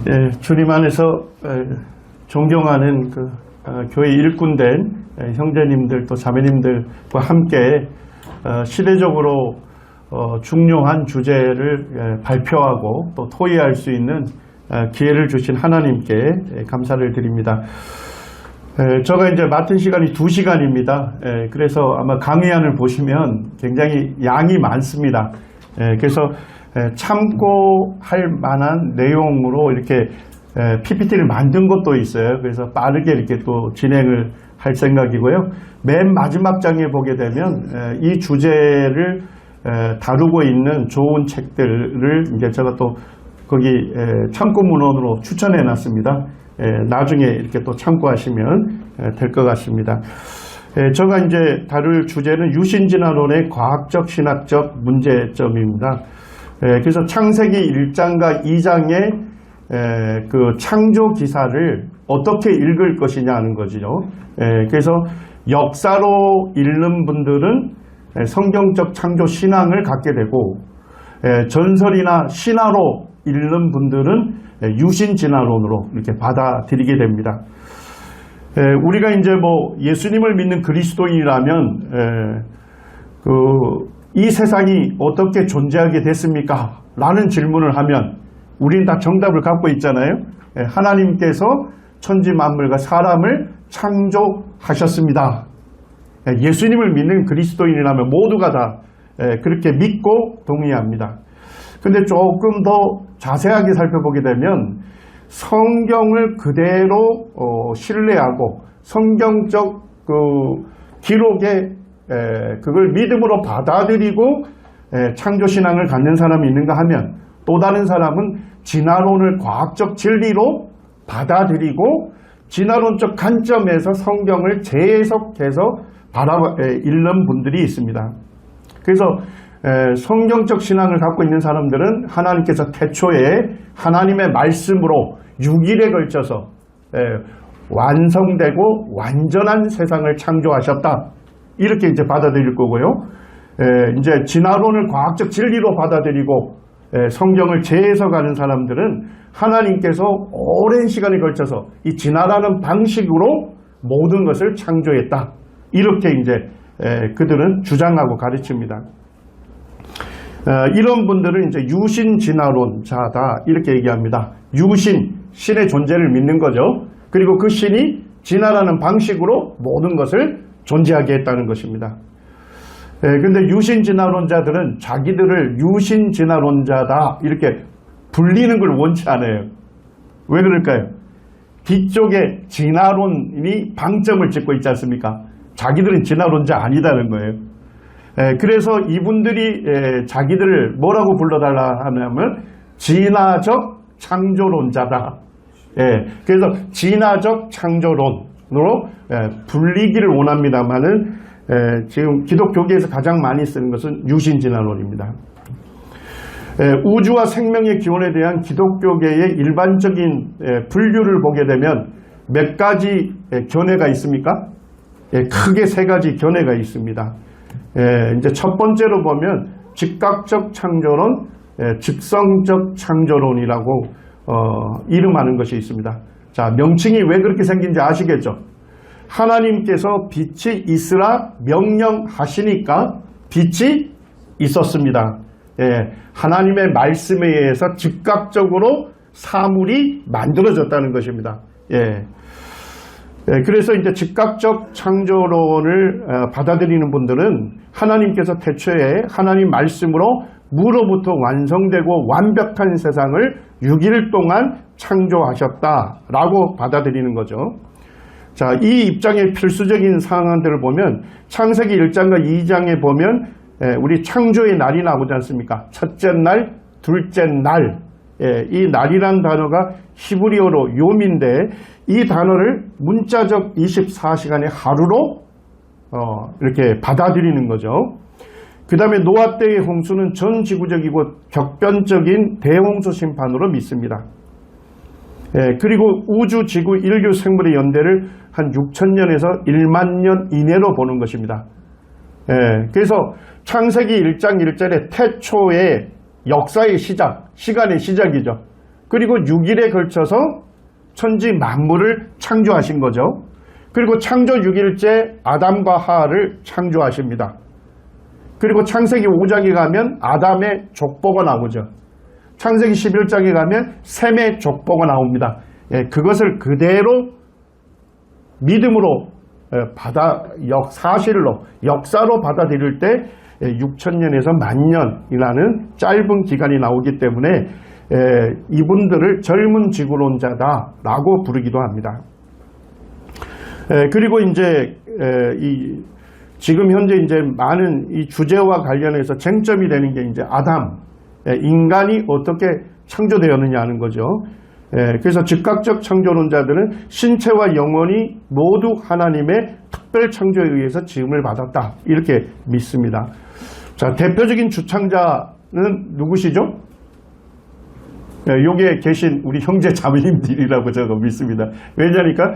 예, 주님 안에서 존경하는 교회 일꾼된 형제님들 또 자매님들과 함께 시대적으로 중요한 주제를 발표하고 또 토의할 수 있는 기회를 주신 하나님께 감사를 드립니다. 제가 이제 맡은 시간이 2시간입니다. 그래서 아마 강의안을 보시면 굉장히 양이 많습니다. 그래서 참고할 만한 내용으로 이렇게 PPT를 만든 것도 있어요. 그래서 빠르게 이렇게 또 진행을 할 생각이고요. 맨 마지막 장에 보게 되면 이 주제를 다루고 있는 좋은 책들을 이제 제가 또 거기 참고 문헌으로 추천해 놨습니다. 나중에 이렇게 또 참고하시면 될 것 같습니다. 제가 이제 다룰 주제는 유신진화론의 과학적 신학적 문제점입니다. 그래서 창세기 1장과 2장의 그 창조 기사를 어떻게 읽을 것이냐 하는 거죠. 그래서 역사로 읽는 분들은 성경적 창조 신앙을 갖게 되고, 전설이나 신화로 읽는 분들은 유신 진화론으로 이렇게 받아들이게 됩니다. 우리가 이제 뭐 예수님을 믿는 그리스도인이라면 이 세상이 어떻게 존재하게 됐습니까? 라는 질문을 하면 우리는 다 정답을 갖고 있잖아요. 하나님께서 천지 만물과 사람을 창조하셨습니다. 예수님을 믿는 그리스도인이라면 모두가 다 그렇게 믿고 동의합니다. 근데 조금 더 자세하게 살펴보게 되면 성경을 그대로 신뢰하고 성경적 그 기록에 그걸 믿음으로 받아들이고 창조신앙을 갖는 사람이 있는가 하면, 또 다른 사람은 진화론을 과학적 진리로 받아들이고 진화론적 관점에서 성경을 재해석해서 읽는 분들이 있습니다. 그래서 성경적 신앙을 갖고 있는 사람들은 하나님께서 태초에 하나님의 말씀으로 6일에 걸쳐서 완성되고 완전한 세상을 창조하셨다, 이렇게 이제 받아들일 거고요. 이제 진화론을 과학적 진리로 받아들이고 성경을 재해석하는 사람들은 하나님께서 오랜 시간에 걸쳐서 이 진화라는 방식으로 모든 것을 창조했다, 이렇게 이제 그들은 주장하고 가르칩니다. 이런 분들은 이제 유신 진화론자다, 이렇게 얘기합니다. 유신, 신의 존재를 믿는 거죠. 그리고 그 신이 진화라는 방식으로 모든 것을 존재하게 했다는 것입니다. 근데 유신 진화론자들은 자기들을 유신 진화론자다 이렇게 불리는 걸 원치 않아요. 왜 그럴까요? 뒤쪽에 진화론이 방점을 찍고 있지 않습니까? 자기들은 진화론자 아니다는 거예요. 그래서 이분들이 자기들을 뭐라고 불러달라 하냐면 진화적 창조론자다. 그래서 진화적 창조론으로 불리기를 원합니다만은 지금 기독교계에서 가장 많이 쓰는 것은 유신진화론입니다. 우주와 생명의 기원에 대한 기독교계의 일반적인 분류를 보게 되면 몇 가지 견해가 있습니까? 크게 3가지 견해가 있습니다. 이제 첫 번째로 보면 즉각적 창조론, 즉성적 창조론이라고 이름하는 것이 있습니다. 자, 명칭이 왜 그렇게 생긴지 아시겠죠? 하나님께서 빛이 있으라 명령하시니까 빛이 있었습니다. 하나님의 말씀에 의해서 즉각적으로 사물이 만들어졌다는 것입니다. 그래서 이제 즉각적 창조론을 받아들이는 분들은 하나님께서 태초에 하나님 말씀으로 무로부터 완성되고 완벽한 세상을 6일 동안 창조하셨다라고 받아들이는 거죠. 자, 이 입장의 필수적인 상황들을 보면 창세기 1장과 2장에 보면 우리 창조의 날이 나오지 않습니까? 첫째 날, 둘째 날. 이 날이란 단어가 히브리어로 요미인데 이 단어를 문자적 24시간의 하루로 이렇게 받아들이는 거죠. 그 다음에 노아 때의 홍수는 전 지구적이고 격변적인 대홍수 심판으로 믿습니다. 그리고 우주, 지구, 인류, 생물의 연대를 한 6,000년에서 1만 년 이내로 보는 것입니다. 그래서 창세기 1장 1절에 태초의 역사의 시작, 시간의 시작이죠. 그리고 6일에 걸쳐서 천지 만물을 창조하신 거죠. 그리고 창조 6일째 아담과 하와를 창조하십니다. 그리고 창세기 5장에 가면 아담의 족보가 나오죠. 창세기 11장에 가면 셈의 족보가 나옵니다. 그것을 그대로 믿음으로 사실로 역사로 받아들일 때 6천년에서 만년이라는 짧은 기간이 나오기 때문에 이분들을 젊은 지구론자다라고 부르기도 합니다. 그리고 이제 지금 현재 이제 많은 이 주제와 관련해서 쟁점이 되는 게 이제 아담, 인간이 어떻게 창조되었느냐 하는 거죠. 그래서 즉각적 창조론자들은 신체와 영혼이 모두 하나님의 특별 창조에 의해서 지음을 받았다 이렇게 믿습니다. 자, 대표적인 주창자는 누구시죠? 여기에 계신 우리 형제 자매님들이라고 제가 믿습니다. 왜냐니까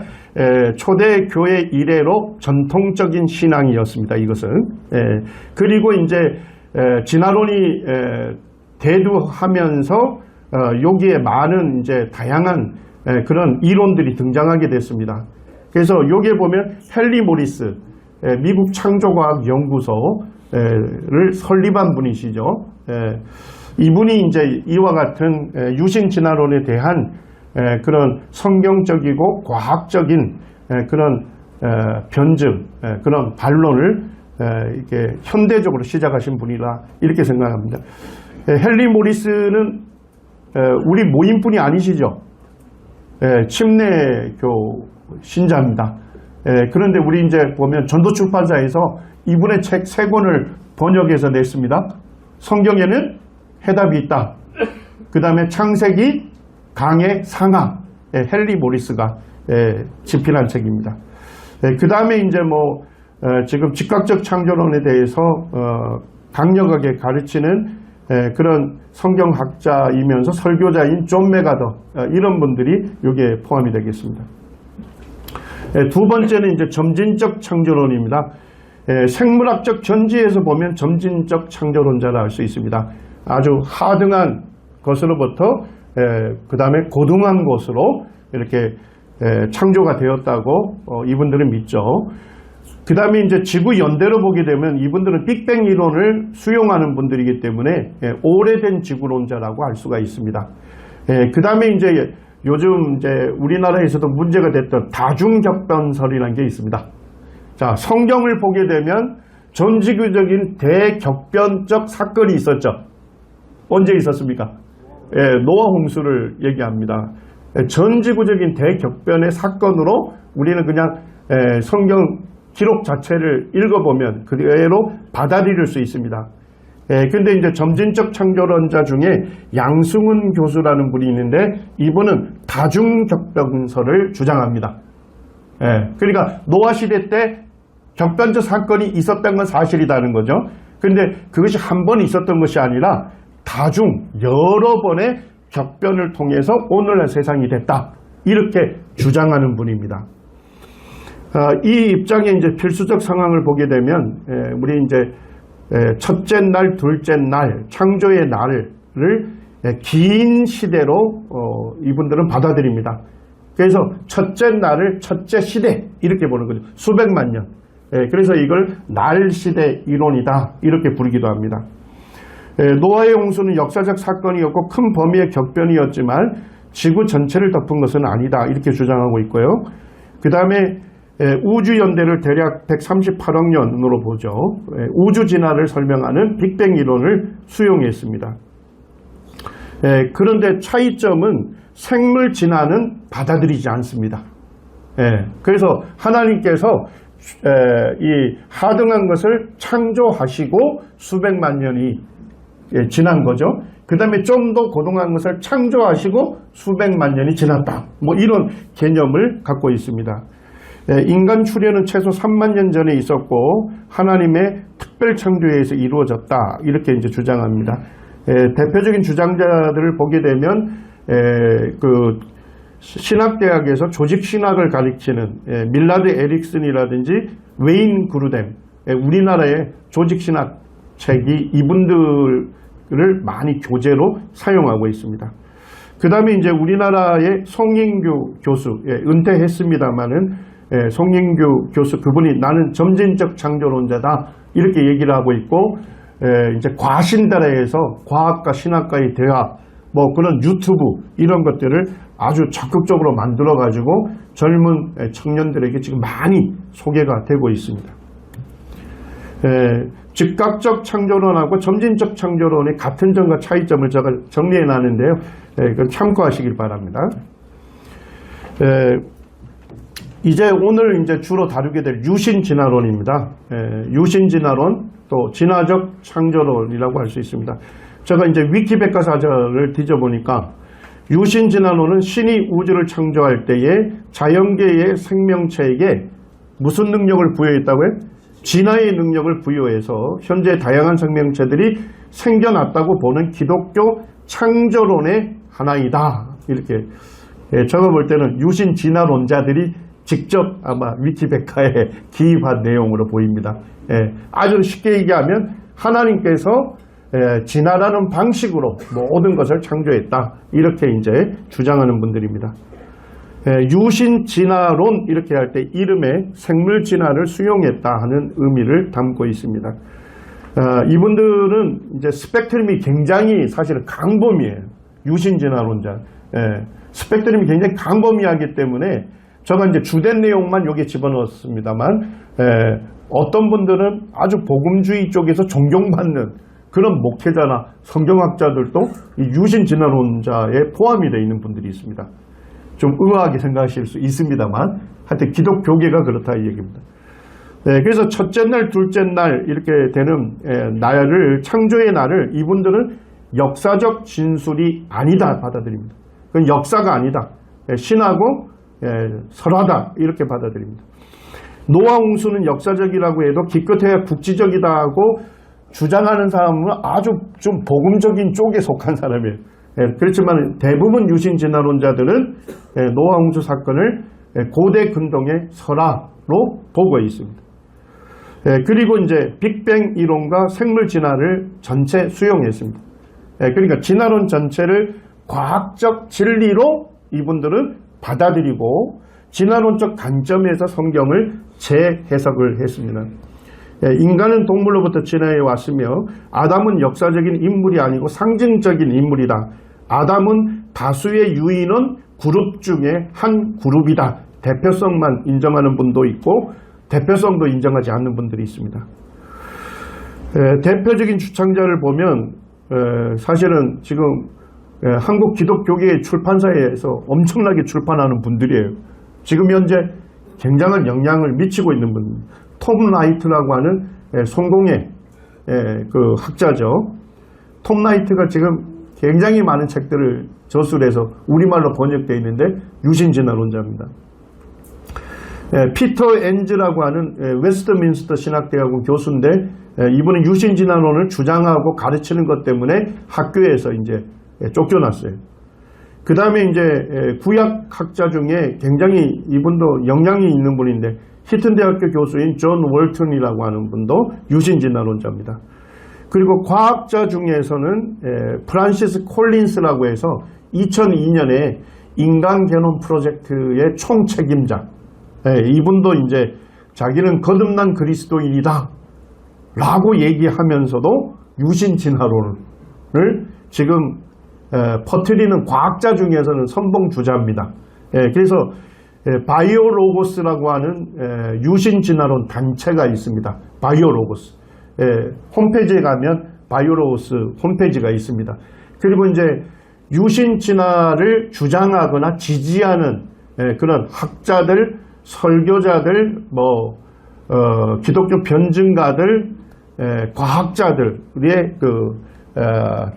초대 교회 이래로 전통적인 신앙이었습니다. 이것은. 그리고 이제 진화론이 대두하면서 여기에 많은 이제 다양한 그런 이론들이 등장하게 됐습니다. 그래서 여기에 보면 헨리 모리스 미국 창조과학연구소를 설립한 분이시죠. 이분이 이제 이와 같은 유신 진화론에 대한 그런 성경적이고 과학적인 그런 변증, 그런 반론을 이렇게 현대적으로 시작하신 분이라 이렇게 생각합니다. 헨리 모리스는 우리 모임뿐이 아니시죠. 침례교 신자입니다. 그런데 우리 이제 보면 전도출판사에서 이분의 책 3권을 번역해서 냈습니다. 성경에는 해답이 있다. 그 다음에 창세기, 강의, 상하, 헨리 모리스가 집필한 책입니다. 그 다음에 이제 지금 즉각적 창조론에 대해서 강력하게 가르치는 그런 성경학자이면서 설교자인 존 메가더 이런 분들이 여기에 포함이 되겠습니다. 두 번째는 이제 점진적 창조론입니다. 생물학적 전지에서 보면 점진적 창조론자라 할 수 있습니다. 아주 하등한 것으로부터 그 다음에 고등한 것으로 이렇게 창조가 되었다고 이분들은 믿죠. 그 다음에 이제 지구 연대로 보게 되면 이분들은 빅뱅 이론을 수용하는 분들이기 때문에 오래된 지구론자라고 할 수가 있습니다. 그 다음에 이제 요즘 이제 우리나라에서도 문제가 됐던 다중격변설이라는 게 있습니다. 자, 성경을 보게 되면 전지구적인 대격변적 사건이 있었죠. 언제 있었습니까? 노아 홍수를 얘기합니다. 전지구적인 대격변의 사건으로 우리는 그냥 성경 기록 자체를 읽어보면 그대로 받아들일 수 있습니다. 근데 이제 점진적 창조론자 중에 양승훈 교수라는 분이 있는데 이분은 다중격변설을 주장합니다. 그러니까 노아 시대 때 격변적 사건이 있었던 건 사실이라는 거죠. 근데 그것이 한 번 있었던 것이 아니라 다중 여러 번의 격변을 통해서 오늘날 세상이 됐다. 이렇게 주장하는 분입니다. 이 입장의 이제 필수적 상황을 보게 되면 우리 이제 첫째 날, 둘째 날, 창조의 날을 긴 시대로 이분들은 받아들입니다. 그래서 첫째 날을 첫째 시대 이렇게 보는 거죠. 수백만 년. 그래서 이걸 날 시대 이론이다 이렇게 부르기도 합니다. 노아의 홍수는 역사적 사건이었고 큰 범위의 격변이었지만 지구 전체를 덮은 것은 아니다 이렇게 주장하고 있고요. 그 다음에 우주연대를 대략 138억 년으로 보죠. 우주 진화를 설명하는 빅뱅 이론을 수용했습니다. 그런데 차이점은 생물 진화는 받아들이지 않습니다. 그래서 하나님께서 이 하등한 것을 창조하시고 수백만 년이 지난 거죠. 그 다음에 좀 더 고등한 것을 창조하시고 수백만 년이 지났다. 이런 개념을 갖고 있습니다. 인간 출현은 최소 3만 년 전에 있었고 하나님의 특별 창조에 의해서 이루어졌다. 이렇게 이제 주장합니다. 대표적인 주장자들을 보게 되면 그 신학대학에서 조직신학을 가리키는 밀라드 에릭슨이라든지 웨인 그루뎀, 우리나라의 조직신학 책이 이분들을 많이 교재로 사용하고 있습니다. 그 다음에 이제 우리나라의 송인규 교수, 은퇴했습니다만은, 송인규 교수, 그분이 나는 점진적 창조론자다, 이렇게 얘기를 하고 있고, 이제 과신다라에서 과학과 신학과의 대화, 뭐 그런 유튜브, 이런 것들을 아주 적극적으로 만들어가지고 젊은 청년들에게 지금 많이 소개가 되고 있습니다. 즉각적 창조론하고 점진적 창조론의 같은 점과 차이점을 제가 정리해 놨는데요. 그건 참고하시길 바랍니다. 이제 오늘 이제 주로 다루게 될 유신진화론입니다. 유신진화론, 또 진화적 창조론이라고 할 수 있습니다. 제가 이제 위키백과사전을 뒤져보니까 유신진화론은 신이 우주를 창조할 때에 자연계의 생명체에게 무슨 능력을 부여했다고요? 진화의 능력을 부여해서 현재 다양한 생명체들이 생겨났다고 보는 기독교 창조론의 하나이다. 이렇게 제가 볼 때는 유신진화론자들이 직접 아마 위키백과에 기입한 내용으로 보입니다. 아주 쉽게 얘기하면 하나님께서 진화라는 방식으로 모든 것을 창조했다. 이렇게 이제 주장하는 분들입니다. 유신진화론 이렇게 할 때 이름에 생물진화를 수용했다 하는 의미를 담고 있습니다. 이분들은 이제 스펙트럼이 굉장히 사실은 강범위해요. 유신진화론자. 스펙트럼이 굉장히 강범위하기 때문에 제가 이제 주된 내용만 여기에 집어넣었습니다만, 어떤 분들은 아주 복음주의 쪽에서 존경받는 그런 목회자나 성경학자들도 이 유신진화론자에 포함이 되어 있는 분들이 있습니다. 좀 의아하게 생각하실 수 있습니다만, 하여튼 기독교계가 그렇다 이 얘기입니다. 그래서 첫째 날, 둘째 날 이렇게 되는 날을, 창조의 날을 이분들은 역사적 진술이 아니다 받아들입니다. 그건 역사가 아니다. 신하고 설화다 이렇게 받아들입니다. 노아 홍수는 역사적이라고 해도 기껏해야 국지적이다 하고 주장하는 사람은 아주 좀 복음적인 쪽에 속한 사람이에요. 그렇지만 대부분 유신진화론자들은 노아 홍수 사건을 고대 근동의 설화로 보고 있습니다. 그리고 이제 빅뱅 이론과 생물 진화를 전체 수용했습니다. 그러니까 진화론 전체를 과학적 진리로 이분들은 받아들이고 진화론적 관점에서 성경을 재해석을 했습니다. 인간은 동물로부터 진화해 왔으며 아담은 역사적인 인물이 아니고 상징적인 인물이다. 아담은 다수의 유인원 그룹 중에 한 그룹이다. 대표성만 인정하는 분도 있고 대표성도 인정하지 않는 분들이 있습니다. 대표적인 주창자를 보면 사실은 지금 한국 기독교계의 출판사에서 엄청나게 출판하는 분들이에요. 지금 현재 굉장한 영향을 미치고 있는 분입니다. 톰 라이트라고 하는 성공의 그 학자죠. 톰 라이트가 지금 굉장히 많은 책들을 저술해서 우리말로 번역되어 있는데 유신진화론자입니다. 피터 엔즈라고 하는 웨스트민스터 신학대학원 교수인데 이분은 유신진화론을 주장하고 가르치는 것 때문에 학교에서 이제 쫓겨났어요. 그 다음에 이제 구약학자 중에 굉장히 이분도 영향이 있는 분인데 히튼 대학교 교수인 존 월튼이라고 하는 분도 유신진화론자입니다. 그리고 과학자 중에서는 프란시스 콜린스라고 해서 2002년에 인간 게놈 프로젝트의 총책임자, 이분도 이제 자기는 거듭난 그리스도인이다 라고 얘기하면서도 유신진화론을 지금 퍼뜨리는 과학자 중에서는 선봉주자입니다. 그래서 바이오로고스라고 하는 유신진화론 단체가 있습니다. 바이오로고스. 홈페이지에 가면 바이오로고스 홈페이지가 있습니다. 그리고 이제 유신진화를 주장하거나 지지하는 그런 학자들, 설교자들, 기독교 변증가들, 과학자들의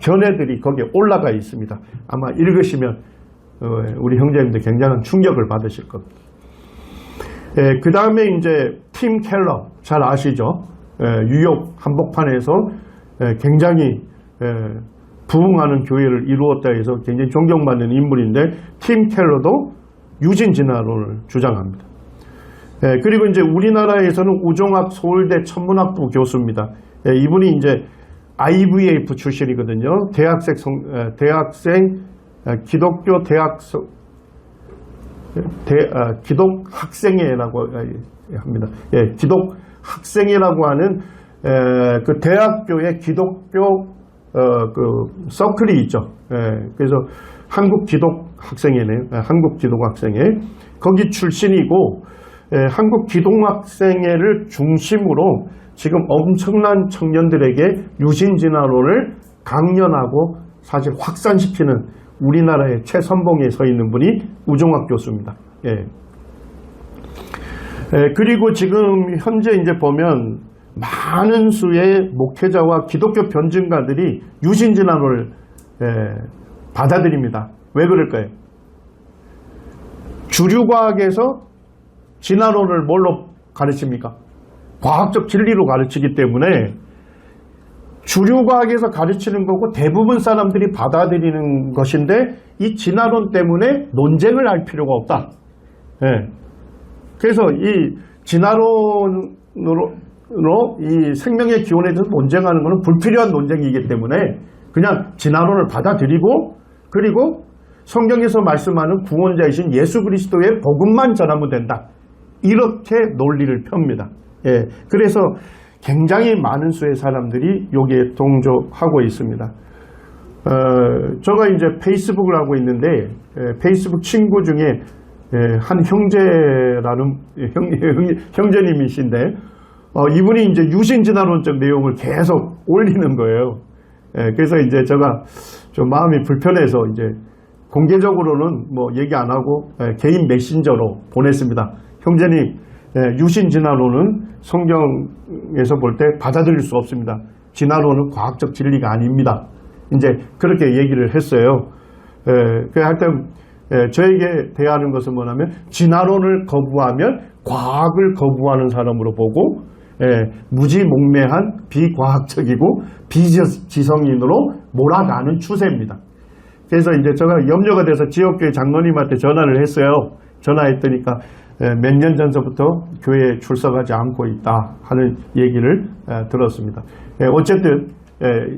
견해들이 거기에 올라가 있습니다. 아마 읽으시면 우리 형제님들 굉장한 충격을 받으실 겁니다. 그 다음에 이제 팀 켈러 잘 아시죠? 뉴욕 한복판에서 굉장히 부흥하는 교회를 이루었다 해서 굉장히 존경받는 인물인데 팀 켈러도 유신진화론을 주장합니다. 그리고 이제 우리나라에서는 우종학 서울대 천문학부 교수입니다. 이분이 이제 IVF 출신이거든요. 대학생 기독교 기독 학생회라고 합니다. 예, 기독 학생회라고 하는 그 대학교의 기독교 그 서클이 있죠. 예, 그래서 한국 기독 학생회네요. 한국 기독 학생회 거기 출신이고, 한국 기독 학생회를 중심으로 지금 엄청난 청년들에게 유신진화론을 강연하고 사실 확산시키는 우리나라의 최선봉에 서 있는 분이 우종학 교수입니다. 예. 그리고 지금 현재 이제 보면 많은 수의 목회자와 기독교 변증가들이 유신진화론을 받아들입니다. 왜 그럴까요? 주류과학에서 진화론을 뭘로 가르칩니까? 과학적 진리로 가르치기 때문에 주류과학에서 가르치는 거고 대부분 사람들이 받아들이는 것인데, 이 진화론 때문에 논쟁을 할 필요가 없다. 예. 그래서 이 진화론으로 이 생명의 기원에 대해서 논쟁하는 것은 불필요한 논쟁이기 때문에 그냥 진화론을 받아들이고, 그리고 성경에서 말씀하는 구원자이신 예수 그리스도의 복음만 전하면 된다. 이렇게 논리를 펴니다. 예. 그래서 굉장히 많은 수의 사람들이 여기에 동조하고 있습니다. 제가 이제 페이스북을 하고 있는데, 페이스북 친구 중에 한 형제라는 형제님이신데, 이분이 이제 유신진화론적 내용을 계속 올리는 거예요. 그래서 이제 제가 좀 마음이 불편해서 이제 공개적으로는 뭐 얘기 안 하고 개인 메신저로 보냈습니다. 형제님, 유신진화론은 성경에서 볼 때 받아들일 수 없습니다. 진화론은 과학적 진리가 아닙니다. 이제 그렇게 얘기를 했어요. 하여튼 저에게 대하는 것은 뭐냐면, 진화론을 거부하면 과학을 거부하는 사람으로 보고, 무지몽매한 비과학적이고 비지성인으로 몰아가는 추세입니다. 그래서 이제 제가 염려가 돼서 지역교회 장로님한테 전화를 했어요. 전화했더니까 몇 년 전서부터 교회에 출석하지 않고 있다 하는 얘기를 들었습니다. 어쨌든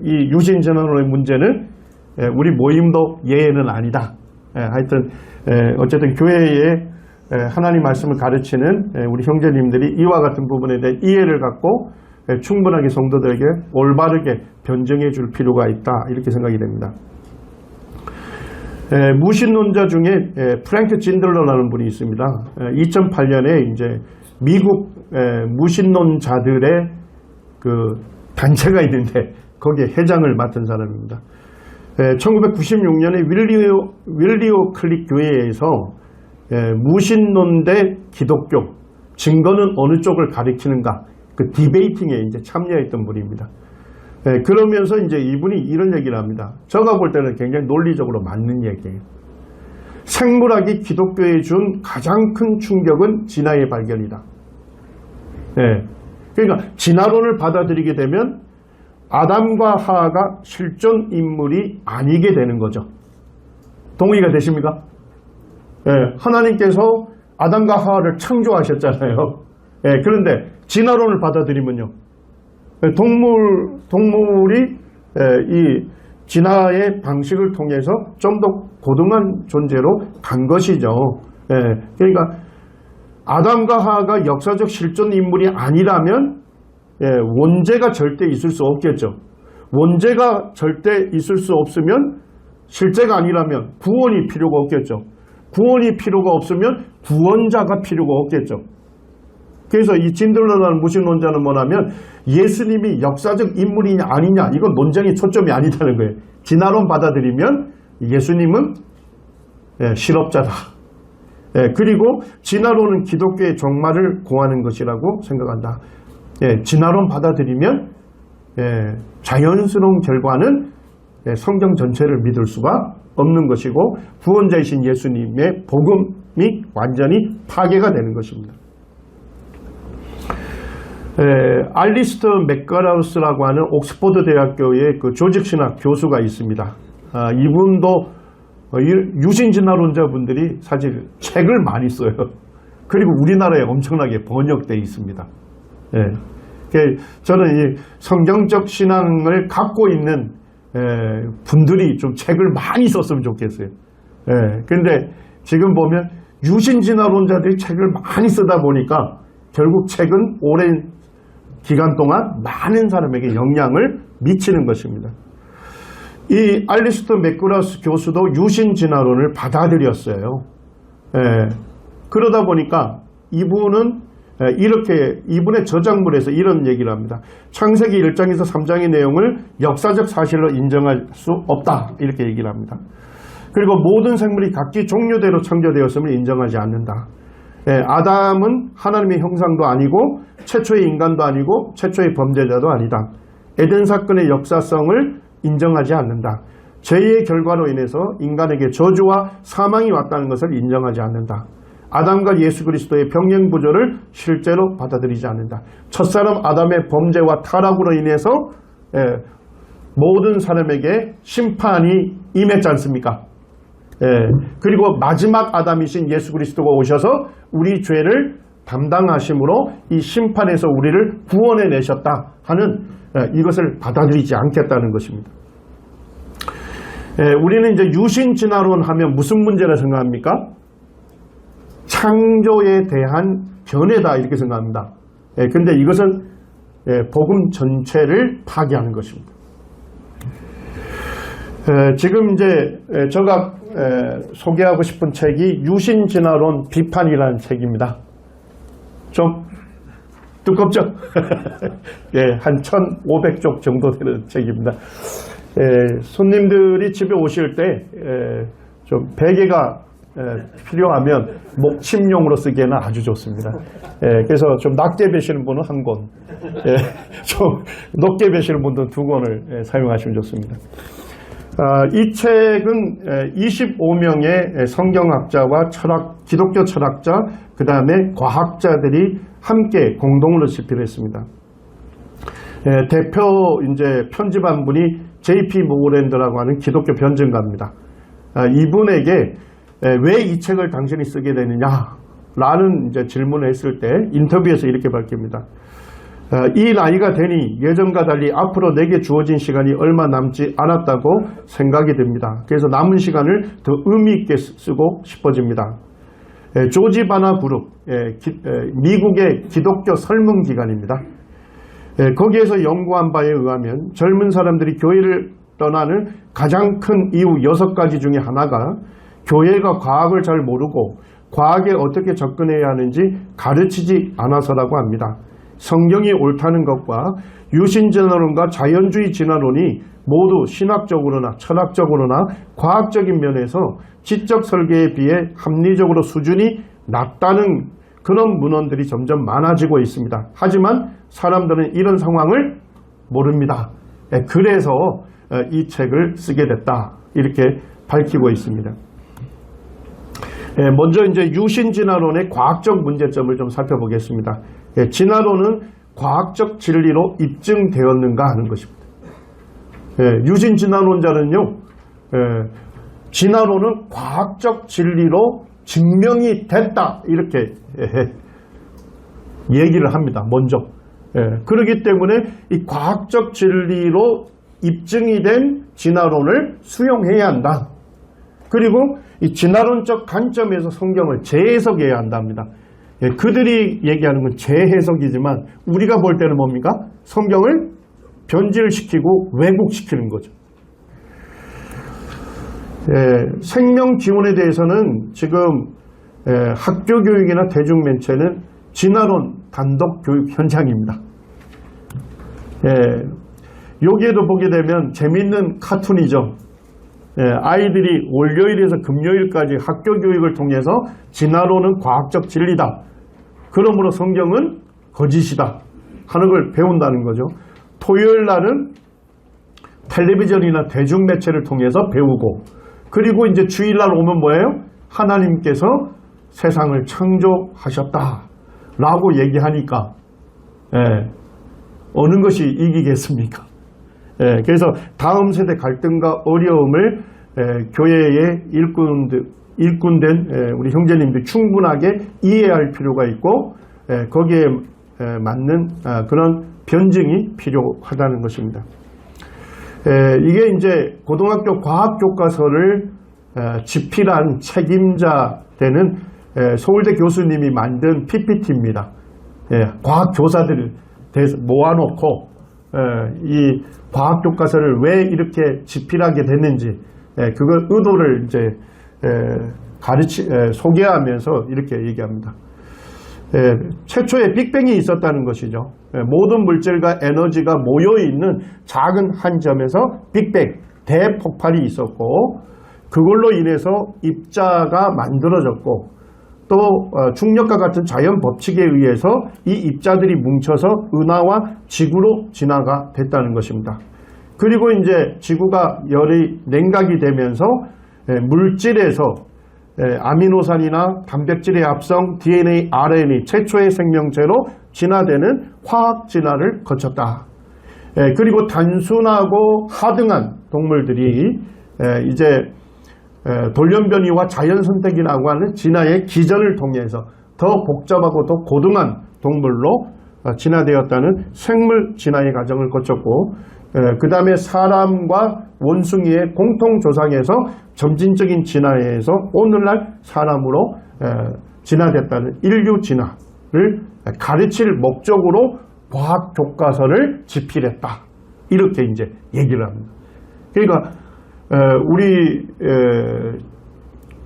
이 유신진화론의 문제는 우리 모임도 예외는 아니다. 하여튼 어쨌든 교회에 하나님 말씀을 가르치는 우리 형제님들이 이와 같은 부분에 대해 이해를 갖고 충분하게 성도들에게 올바르게 변증해 줄 필요가 있다, 이렇게 생각이 됩니다. 무신론자 중에 프랭크 진들러라는 분이 있습니다. 2008년에 이제 미국 무신론자들의 그 단체가 있는데 거기에 회장을 맡은 사람입니다. 1996년에 윌리오 클릭 교회에서 무신론 대 기독교, 증거는 어느 쪽을 가리키는가, 그 디베이팅에 이제 참여했던 분입니다. 그러면서 이제 이분이 이런 얘기를 합니다. 제가 볼 때는 굉장히 논리적으로 맞는 얘기예요. 생물학이 기독교에 준 가장 큰 충격은 진화의 발견이다. 그러니까 진화론을 받아들이게 되면 아담과 하하가 실존 인물이 아니게 되는 거죠. 동의가 되십니까? 하나님께서 아담과 하하를 창조하셨잖아요. 그런데 진화론을 받아들이면요, 동물이 이 진화의 방식을 통해서 좀 더 고등한 존재로 간 것이죠. 그러니까 아담과 하하가 역사적 실존 인물이 아니라면 원죄가 절대 있을 수 없겠죠. 원죄가 절대 있을 수 없으면, 실제가 아니라면 구원이 필요가 없겠죠. 구원이 필요가 없으면 구원자가 필요가 없겠죠. 그래서 이 진들러라는 무신론자는 뭐냐면, 예수님이 역사적 인물이냐 아니냐, 이건 논쟁의 초점이 아니다는 거예요. 진화론 받아들이면 예수님은 실업자다. 그리고 진화론은 기독교의 종말을 공하는 것이라고 생각한다. 진화론 받아들이면 자연스러운 결과는 성경 전체를 믿을 수가 없는 것이고, 구원자이신 예수님의 복음이 완전히 파괴가 되는 것입니다. 알리스터 맥가라우스라고 하는 옥스퍼드 대학교의 그 조직신학 교수가 있습니다. 이분도 유신진화론자분들이 사실 책을 많이 써요. 그리고 우리나라에 엄청나게 번역되어 있습니다. 저는 이 성경적 신앙을 갖고 있는 분들이 좀 책을 많이 썼으면 좋겠어요. 근데 지금 보면 유신진화론자들이 책을 많이 쓰다 보니까 결국 책은 오랜 기간 동안 많은 사람에게 영향을 미치는 것입니다. 이 알리스토 맥구라스 교수도 유신진화론을 받아들였어요. 그러다 보니까 이분은 이분의 저작물에서 이런 얘기를 합니다. 창세기 1장에서 3장의 내용을 역사적 사실로 인정할 수 없다, 이렇게 얘기를 합니다. 그리고 모든 생물이 각기 종류대로 창조되었음을 인정하지 않는다. 아담은 하나님의 형상도 아니고 최초의 인간도 아니고 최초의 범죄자도 아니다. 에덴 사건의 역사성을 인정하지 않는다. 죄의 결과로 인해서 인간에게 저주와 사망이 왔다는 것을 인정하지 않는다. 아담과 예수 그리스도의 병행구조를 실제로 받아들이지 않는다. 첫사람 아담의 범죄와 타락으로 인해서 모든 사람에게 심판이 임했지 않습니까? 그리고 마지막 아담이신 예수 그리스도가 오셔서 우리 죄를 담당하심으로 이 심판에서 우리를 구원해 내셨다 하는 이것을 받아들이지 않겠다는 것입니다. 우리는 이제 유신진화론 하면 무슨 문제라 생각합니까? 창조에 대한 견해다, 이렇게 생각합니다. 근데 이것은 복음 전체를 파괴하는 것입니다. 지금 이제 제가 소개하고 싶은 책이 유신진화론 비판이라는 책입니다. 좀 두껍죠? 한 1,500쪽 정도 되는 책입니다. 손님들이 집에 오실 때 좀 베개가 필요하면 목침용으로 쓰기에는 아주 좋습니다. 그래서 좀 낮게 베시는 분은 한 권, 좀 높게 베시는 분들은 2권을 사용하시면 좋습니다. 이 책은 25명의 성경학자와 기독교 철학자, 그 다음에 과학자들이 함께 공동으로 집필을 했습니다. 대표 이제 편집한 분이 J.P. 모랜드라고 하는 기독교 변증가입니다. 이분에게 왜 이 책을 당신이 쓰게 되느냐라는 이제 질문을 했을 때 인터뷰에서 이렇게 밝힙니다. 이 나이가 되니 예전과 달리 앞으로 내게 주어진 시간이 얼마 남지 않았다고 생각이 듭니다. 그래서 남은 시간을 더 의미 있게 쓰고 싶어집니다. 조지 바나 그룹, 미국의 기독교 설문기관입니다. 거기에서 연구한 바에 의하면 젊은 사람들이 교회를 떠나는 가장 큰 이유 6가지 중에 하나가 교회가 과학을 잘 모르고 과학에 어떻게 접근해야 하는지 가르치지 않아서라고 합니다. 성경이 옳다는 것과 유신진화론과 자연주의 진화론이 모두 신학적으로나 철학적으로나 과학적인 면에서 지적 설계에 비해 합리적으로 수준이 낮다는 그런 문헌들이 점점 많아지고 있습니다. 하지만 사람들은 이런 상황을 모릅니다. 그래서 이 책을 쓰게 됐다, 이렇게 밝히고 있습니다. 먼저 이제 유신진화론의 과학적 문제점을 좀 살펴보겠습니다. 진화론은 과학적 진리로 입증되었는가 하는 것입니다. 유신진화론자는요, 진화론은 과학적 진리로 증명이 됐다, 이렇게 얘기를 합니다. 먼저. 그렇기 때문에 이 과학적 진리로 입증이 된 진화론을 수용해야 한다. 그리고 이 진화론적 관점에서 성경을 재해석해야 한답니다. 그들이 얘기하는 건 재해석이지만 우리가 볼 때는 뭡니까? 성경을 변질시키고 왜곡시키는 거죠. 생명 기원에 대해서는 지금 학교 교육이나 대중매체는 진화론 단독 교육 현장입니다. 여기에도 보게 되면 재밌는 카툰이죠. 아이들이 월요일에서 금요일까지 학교 교육을 통해서 진화론은 과학적 진리다, 그러므로 성경은 거짓이다 하는 걸 배운다는 거죠. 토요일 날은 텔레비전이나 대중매체를 통해서 배우고, 그리고 이제 주일날 오면 뭐예요? 하나님께서 세상을 창조하셨다 라고 얘기하니까 어느 것이 이기겠습니까? 그래서 다음 세대 갈등과 어려움을 교회의 일꾼된 우리 형제님들이 충분하게 이해할 필요가 있고, 거기에 맞는 그런 변증이 필요하다는 것입니다. 이게 이제 고등학교 과학교과서를 집필한 책임자 되는 서울대 교수님이 만든 PPT입니다. 과학교사들을 모아놓고 이 과학교과서를 왜 이렇게 집필하게 됐는지 그걸 의도를 이제 소개하면서 이렇게 얘기합니다. 최초의 빅뱅이 있었다는 것이죠. 모든 물질과 에너지가 모여있는 작은 한 점에서 빅뱅, 대폭발이 있었고 그걸로 인해서 입자가 만들어졌고 또 중력과 같은 자연 법칙에 의해서 이 입자들이 뭉쳐서 은하와 지구로 진화가 됐다는 것입니다. 그리고 이제 지구가 열이 냉각이 되면서 물질에서 아미노산이나 단백질의 합성, DNA, RNA 최초의 생명체로 진화되는 화학 진화를 거쳤다. 그리고 단순하고 하등한 동물들이 이제 돌연변이와 자연선택이라고 하는 진화의 기전을 통해서 더 복잡하고 더 고등한 동물로 진화되었다는 생물 진화의 과정을 거쳤고 그 다음에 사람과 원숭이의 공통조상에서 점진적인 진화에서 오늘날 사람으로 진화됐다는 인류 진화를 가르칠 목적으로 과학교과서를 집필했다. 이렇게 이제 얘기를 합니다. 그러니까 우리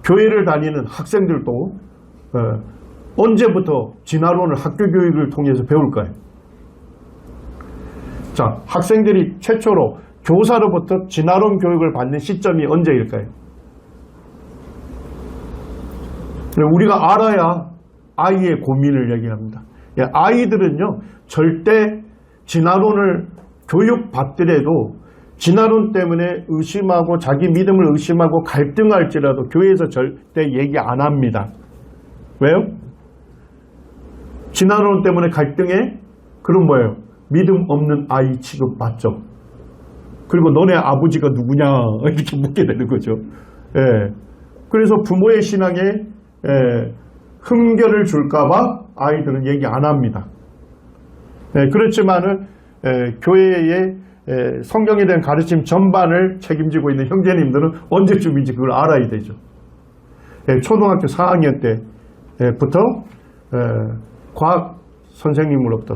교회를 다니는 학생들도 언제부터 진화론을 학교 교육을 통해서 배울까요? 자, 학생들이 최초로 교사로부터 진화론 교육을 받는 시점이 언제일까요? 우리가 알아야 아이의 고민을 얘기합니다. 아이들은요, 절대 진화론을 교육받더라도 진화론 때문에 의심하고 자기 믿음을 의심하고 갈등할지라도 교회에서 절대 얘기 안 합니다. 왜요? 진화론 때문에 갈등해? 그럼 뭐예요? 믿음 없는 아이 취급 맞죠? 그리고 너네 아버지가 누구냐? 이렇게 묻게 되는 거죠. 그래서 부모의 신앙에 흠결을 줄까봐 아이들은 얘기 안 합니다. 그렇지만은 교회의 성경에 대한 가르침 전반을 책임지고 있는 형제님들은 언제쯤인지 그걸 알아야 되죠. 초등학교 4학년 때부터 과학 선생님으로부터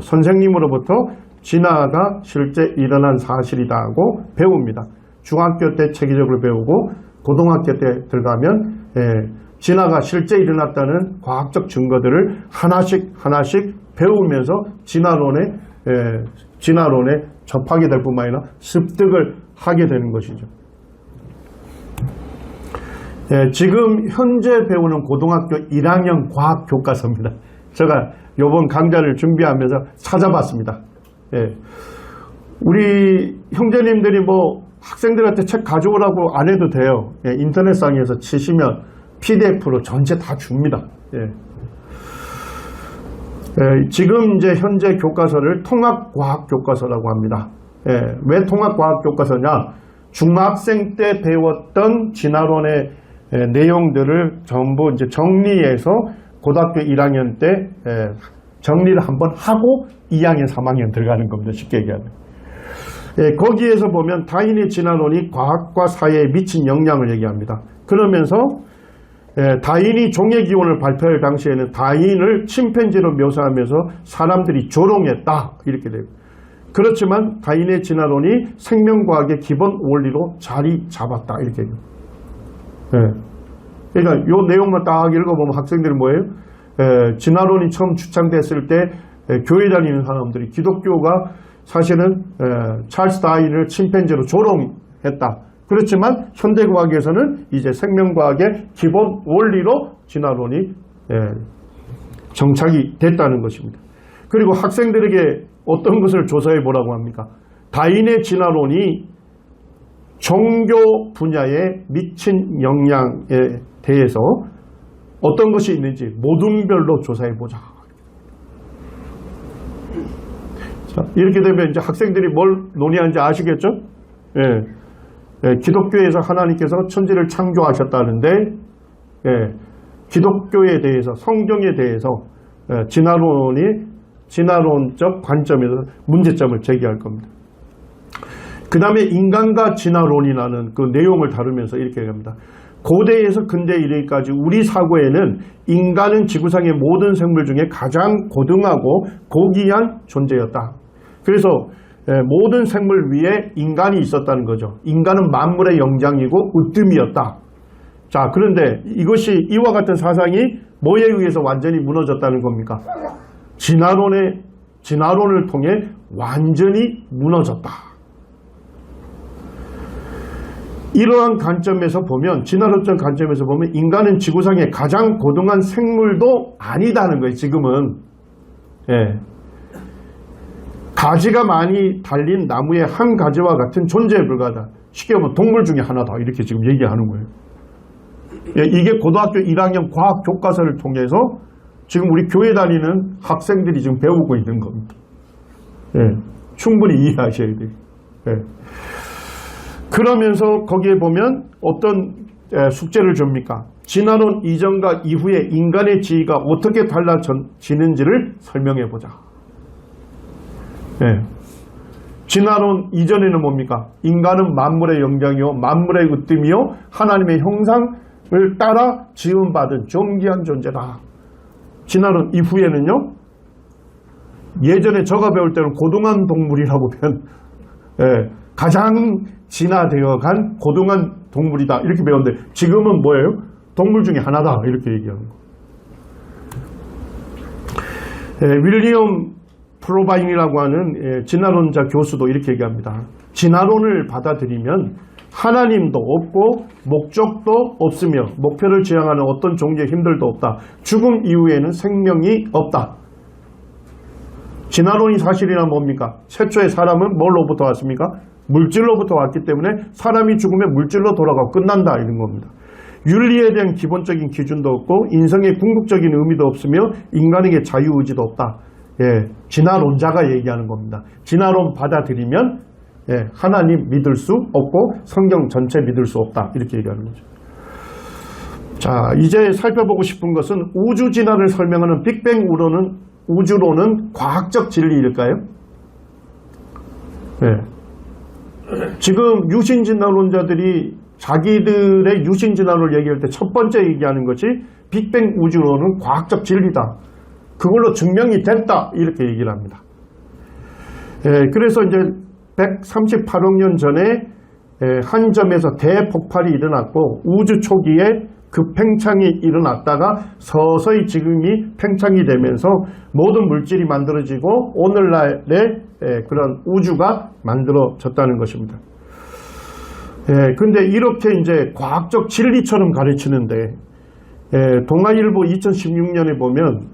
진화가 실제 일어난 사실이다 하고 배웁니다. 중학교 때 체계적으로 배우고 고등학교 때 들어가면 진화가 실제 일어났다는 과학적 증거들을 하나씩 배우면서 진화론에 접하게 될 뿐만 아니라 습득을 하게 되는 것이죠. 지금 현재 배우는 고등학교 1학년 과학 교과서입니다. 제가 이번 강좌를 준비하면서 찾아봤습니다. 우리 형제님들이 뭐 학생들한테 책 가져오라고 안 해도 돼요. 인터넷상에서 치시면 PDF로 전체 다 줍니다. 지금 이제 현재 교과서를 통합과학교과서라고 합니다. 왜 통합과학교과서냐? 중학생 때 배웠던 진화론의 내용들을 전부 이제 정리해서 고등학교 1학년 때 정리를 한번 하고 2학년, 3학년 들어가는 겁니다. 쉽게 얘기하면. 거기에서 보면 다윈의 진화론이 과학과 사회에 미친 영향을 얘기합니다. 그러면서 다윈이 종의 기원을 발표할 당시에는 다윈을 침팬지로 묘사하면서 사람들이 조롱했다 이렇게 돼요. 그렇지만 다윈의 진화론이 생명과학의 기본 원리로 자리 잡았다 이렇게 돼요. 그러니까 이 내용만 딱 읽어보면 학생들이 뭐예요? 진화론이 처음 주창됐을 때 교회 다니는 사람들이 기독교가 사실은 찰스 다윈을 침팬지로 조롱했다. 그렇지만 현대과학에서는 이제 생명과학의 기본 원리로 진화론이 정착이 됐다는 것입니다. 그리고 학생들에게 어떤 것을 조사해 보라고 합니까? 다윈의 진화론이 종교 분야에 미친 영향에 대해서 어떤 것이 있는지 모둠별로 조사해 보자. 자, 이렇게 되면 이제 학생들이 뭘 논의하는지 아시겠죠? 기독교에서 하나님께서 천지를 창조하셨다는데 기독교에 대해서 성경에 대해서 진화론적 관점에서 문제점을 제기할 겁니다. 그 다음에 인간과 진화론이라는 그 내용을 다루면서 이렇게 얘기합니다. 고대에서 근대에 이르기까지 우리 사고에는 인간은 지구상의 모든 생물 중에 가장 고등하고 고귀한 존재였다. 그래서 모든 생물 위에 인간이 있었다는 거죠. 인간은 만물의 영장이고 으뜸이었다. 자, 그런데 이것이 이와 같은 사상이 뭐에 의해서 완전히 무너졌다는 겁니까? 진화론을 통해 완전히 무너졌다. 이러한 관점에서 보면, 진화론적 관점에서 보면 인간은 지구상의 가장 고등한 생물도 아니다는 거예요. 지금은. 예. 가지가 많이 달린 나무의 한 가지와 같은 존재에 불과하다. 쉽게 보면 동물 중에 하나다. 이렇게 지금 얘기하는 거예요. 예, 이게 고등학교 1학년 과학 교과서를 통해서 지금 우리 교회 다니는 학생들이 지금 배우고 있는 겁니다. 예, 충분히 이해하셔야 돼요. 예. 그러면서 거기에 보면 어떤 숙제를 줍니까? 진화론 이전과 이후에 인간의 지위가 어떻게 달라지는지를 설명해보자. 예. 진화론 이전에는 뭡니까? 인간은 만물의 영장이요 만물의 으뜸이요 하나님의 형상을 따라 지음받은 존귀한 존재다. 진화론 이후에는요, 예전에 제가 배울 때는 고등한 동물이라고 표현, 예, 가장 진화되어 간 고등한 동물이다 이렇게 배웠는데 지금은 뭐예요? 동물 중에 하나다 이렇게 얘기하는 거. 윌리엄 프로바인이라고 하는 진화론자 교수도 이렇게 얘기합니다. 진화론을 받아들이면 하나님도 없고 목적도 없으며 목표를 지향하는 어떤 종류의 힘들도 없다. 죽음 이후에는 생명이 없다. 진화론이 사실이란 뭡니까? 최초의 사람은 뭘로부터 왔습니까? 물질로부터 왔기 때문에 사람이 죽으면 물질로 돌아가고 끝난다 이런 겁니다. 윤리에 대한 기본적인 기준도 없고 인성의 궁극적인 의미도 없으며 인간에게 자유의지도 없다. 예, 진화론자가 얘기하는 겁니다. 진화론 받아들이면 하나님 믿을 수 없고 성경 전체 믿을 수 없다 이렇게 얘기하는 거죠. 자, 이제 살펴보고 싶은 것은 우주 진화를 설명하는 빅뱅 우주론은 과학적 진리일까요? 네. 지금 유신진화론자들이 자기들의 유신진화론을 얘기할 때 첫 번째 얘기하는 것이 빅뱅 우주론은 과학적 진리다. 그걸로 증명이 됐다. 이렇게 얘기를 합니다. 그래서 이제 138억 년 전에 한 점에서 대폭발이 일어났고 우주 초기에 급팽창이 일어났다가 서서히 지금이 팽창이 되면서 모든 물질이 만들어지고 오늘날의 그런 우주가 만들어졌다는 것입니다. 근데 이렇게 이제 과학적 진리처럼 가르치는데 동아일보 2016년에 보면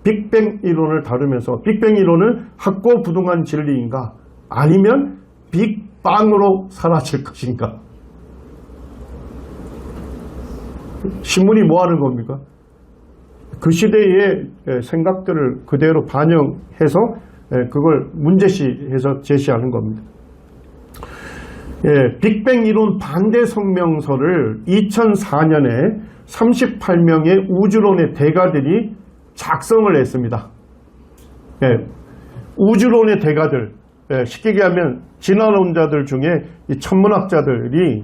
빅뱅 이론을 다루면서 빅뱅 이론은 학고부동한 진리인가 아니면 빅빵으로 사라질 것인가? 신문이 뭐 하는 겁니까? 그 시대의 생각들을 그대로 반영해서 그걸 문제시해서 제시하는 겁니다. 빅뱅 이론 반대 성명서를 2004년에 38명의 우주론의 대가들이 작성을 했습니다. 우주론의 대가들, 쉽게 얘기하면 진화론자들 중에 이 천문학자들이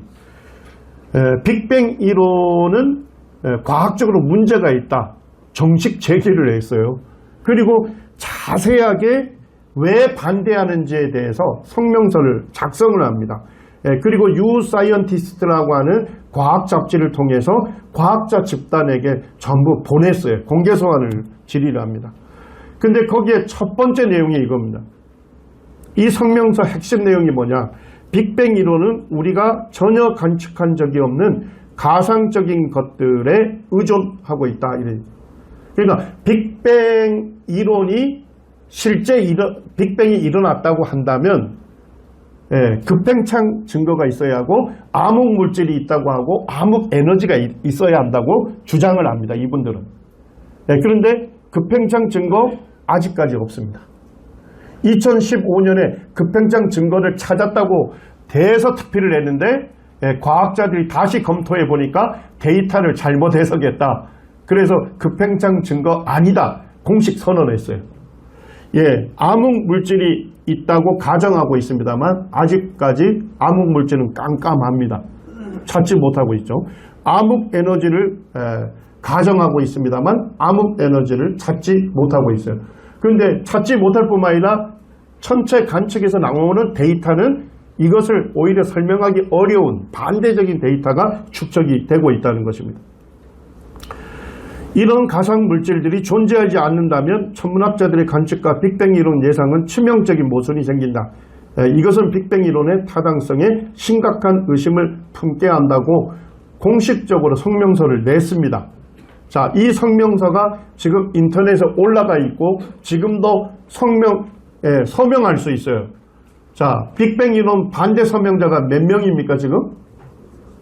빅뱅 이론은 과학적으로 문제가 있다. 정식 제기를 했어요. 그리고 자세하게 왜 반대하는지에 대해서 성명서를 작성을 합니다. 그리고 유 사이언티스트라고 하는 과학 잡지를 통해서 과학자 집단에게 전부 보냈어요. 공개 소환을 질의를 합니다. 근데 거기에 첫 번째 내용이 이겁니다. 이 성명서 핵심 내용이 뭐냐? 빅뱅 이론은 우리가 전혀 관측한 적이 없는 가상적인 것들에 의존하고 있다. 그러니까 빅뱅 이론이 실제 빅뱅이 일어났다고 한다면 급팽창 증거가 있어야 하고 암흑 물질이 있다고 하고 암흑 에너지가 있어야 한다고 주장을 합니다. 이분들은. 그런데 급팽창 증거 아직까지 없습니다. 2015년에 급팽창 증거를 찾았다고 대서특필을 했는데 과학자들이 다시 검토해 보니까 데이터를 잘못 해석했다. 그래서 급팽창 증거 아니다. 공식 선언했어요. 암흑 물질이 있다고 가정하고 있습니다만 아직까지 암흑물질은 깜깜합니다. 찾지 못하고 있죠. 암흑에너지를 가정하고 있습니다만 암흑에너지를 찾지 못하고 있어요. 그런데 찾지 못할 뿐만 아니라 천체 관측에서 나오는 데이터는 이것을 오히려 설명하기 어려운 반대적인 데이터가 축적이 되고 있다는 것입니다. 이런 가상물질들이 존재하지 않는다면 천문학자들의 관측과 빅뱅 이론 예상은 치명적인 모순이 생긴다. 이것은 빅뱅 이론의 타당성에 심각한 의심을 품게 한다고 공식적으로 성명서를 냈습니다. 자, 이 성명서가 지금 인터넷에 올라가 있고 지금도 서명할 수 있어요. 자, 빅뱅 이론 반대 서명자가 몇 명입니까 지금?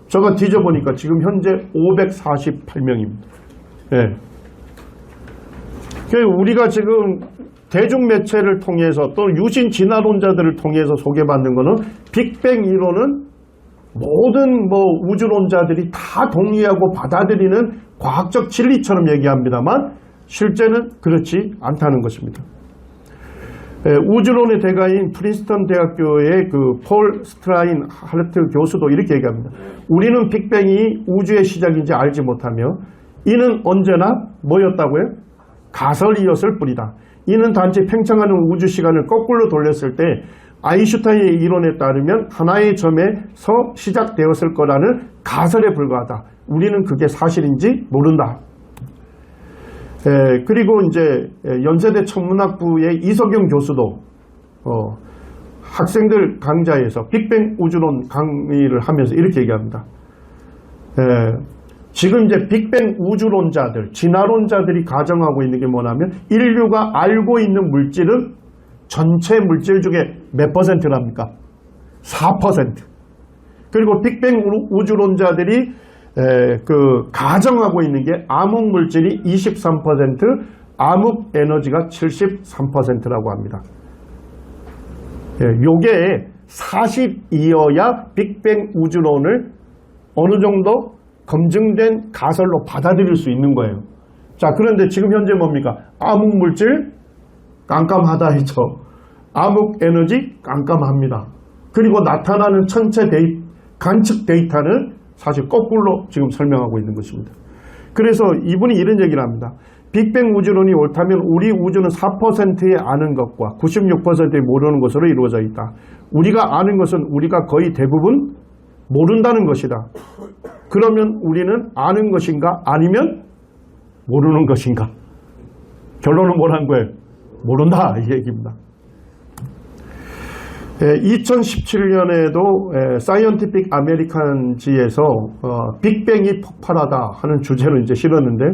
저거 뒤져보니까 지금 현재 548명입니다. 예. 우리가 지금 대중매체를 통해서 또 유신 진화론자들을 통해서 소개받는 것은 빅뱅 이론은 모든 우주론자들이 다 동의하고 받아들이는 과학적 진리처럼 얘기합니다만 실제는 그렇지 않다는 것입니다. 우주론의 대가인 프린스턴 대학교의 폴 스트라인 하르트 교수도 이렇게 얘기합니다. 우리는 빅뱅이 우주의 시작인지 알지 못하며 이는 언제나 뭐였다고요? 가설이었을 뿐이다. 이는 단지 팽창하는 우주 시간을 거꾸로 돌렸을 때 아인슈타인의 이론에 따르면 하나의 점에서 시작되었을 거라는 가설에 불과하다. 우리는 그게 사실인지 모른다. 그리고 이제 연세대 천문학부의 이석영 교수도 학생들 강좌에서 빅뱅 우주론 강의를 하면서 이렇게 얘기합니다. 지금 이제 빅뱅 우주론자들, 진화론자들이 가정하고 있는 게 뭐냐면 인류가 알고 있는 물질은 전체 물질 중에 몇 %랍니까? 4%. 그리고 빅뱅 우주론자들이 가정하고 있는 게 암흑물질이 23%, 암흑에너지가 73%라고 합니다. 요게 사실이어야 빅뱅 우주론을 어느 정도 검증된 가설로 받아들일 수 있는 거예요. 자, 그런데 지금 현재 뭡니까? 암흑물질 깜깜하다 했죠. 암흑에너지 깜깜합니다. 그리고 나타나는 천체 관측 데이터는 사실 거꾸로 지금 설명하고 있는 것입니다. 그래서 이분이 이런 얘기를 합니다. 빅뱅 우주론이 옳다면 우리 우주는 4%의 아는 것과 96%의 모르는 것으로 이루어져 있다. 우리가 아는 것은 우리가 거의 대부분 모른다는 것이다. 그러면 우리는 아는 것인가 아니면 모르는 것인가? 결론은 뭐라는 거예요? 모른다 이 얘기입니다. 2017년에도 사이언티픽 아메리칸지에서 빅뱅이 폭발하다 하는 주제로 이제 실었는데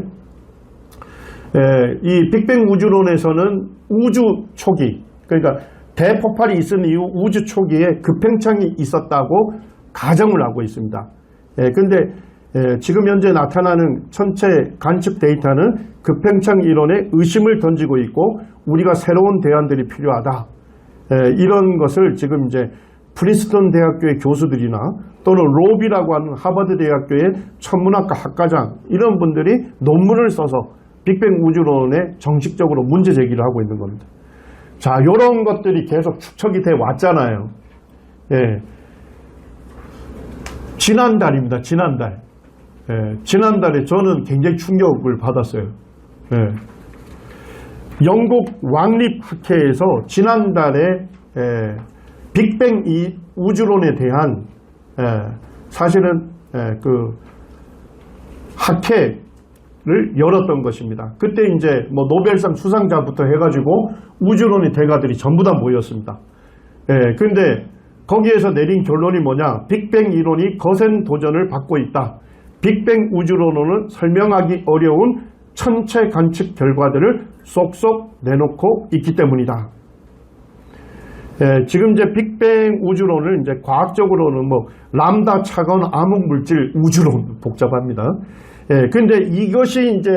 이 빅뱅 우주론에서는 우주 초기, 그러니까 대폭발이 있은 이후 우주 초기에 급팽창이 있었다고 가정을 하고 있습니다. 근데 지금 현재 나타나는 천체 관측 데이터는 급팽창 이론에 의심을 던지고 있고 우리가 새로운 대안들이 필요하다. 이런 것을 지금 이제 프린스턴 대학교의 교수들이나 또는 로비라고 하는 하버드 대학교의 천문학과 학과장 이런 분들이 논문을 써서 빅뱅 우주론에 정식적으로 문제 제기를 하고 있는 겁니다. 자, 이런 것들이 계속 축적이 돼 왔잖아요. 지난달입니다. 지난달. 지난달에 저는 굉장히 충격을 받았어요. 영국 왕립학회에서 지난달에 빅뱅 우주론에 대한 사실은 그 학회를 열었던 것입니다. 그때 이제 뭐 노벨상 수상자부터 해가지고 우주론의 대가들이 전부 다 모였습니다. 근데 거기에서 내린 결론이 뭐냐? 빅뱅 이론이 거센 도전을 받고 있다. 빅뱅 우주론은 설명하기 어려운 천체 관측 결과들을 쏙쏙 내놓고 있기 때문이다. 지금 이제 빅뱅 우주론을 이제 과학적으로는 뭐 람다 차가운 암흑물질 우주론 복잡합니다. 근데 이것이 이제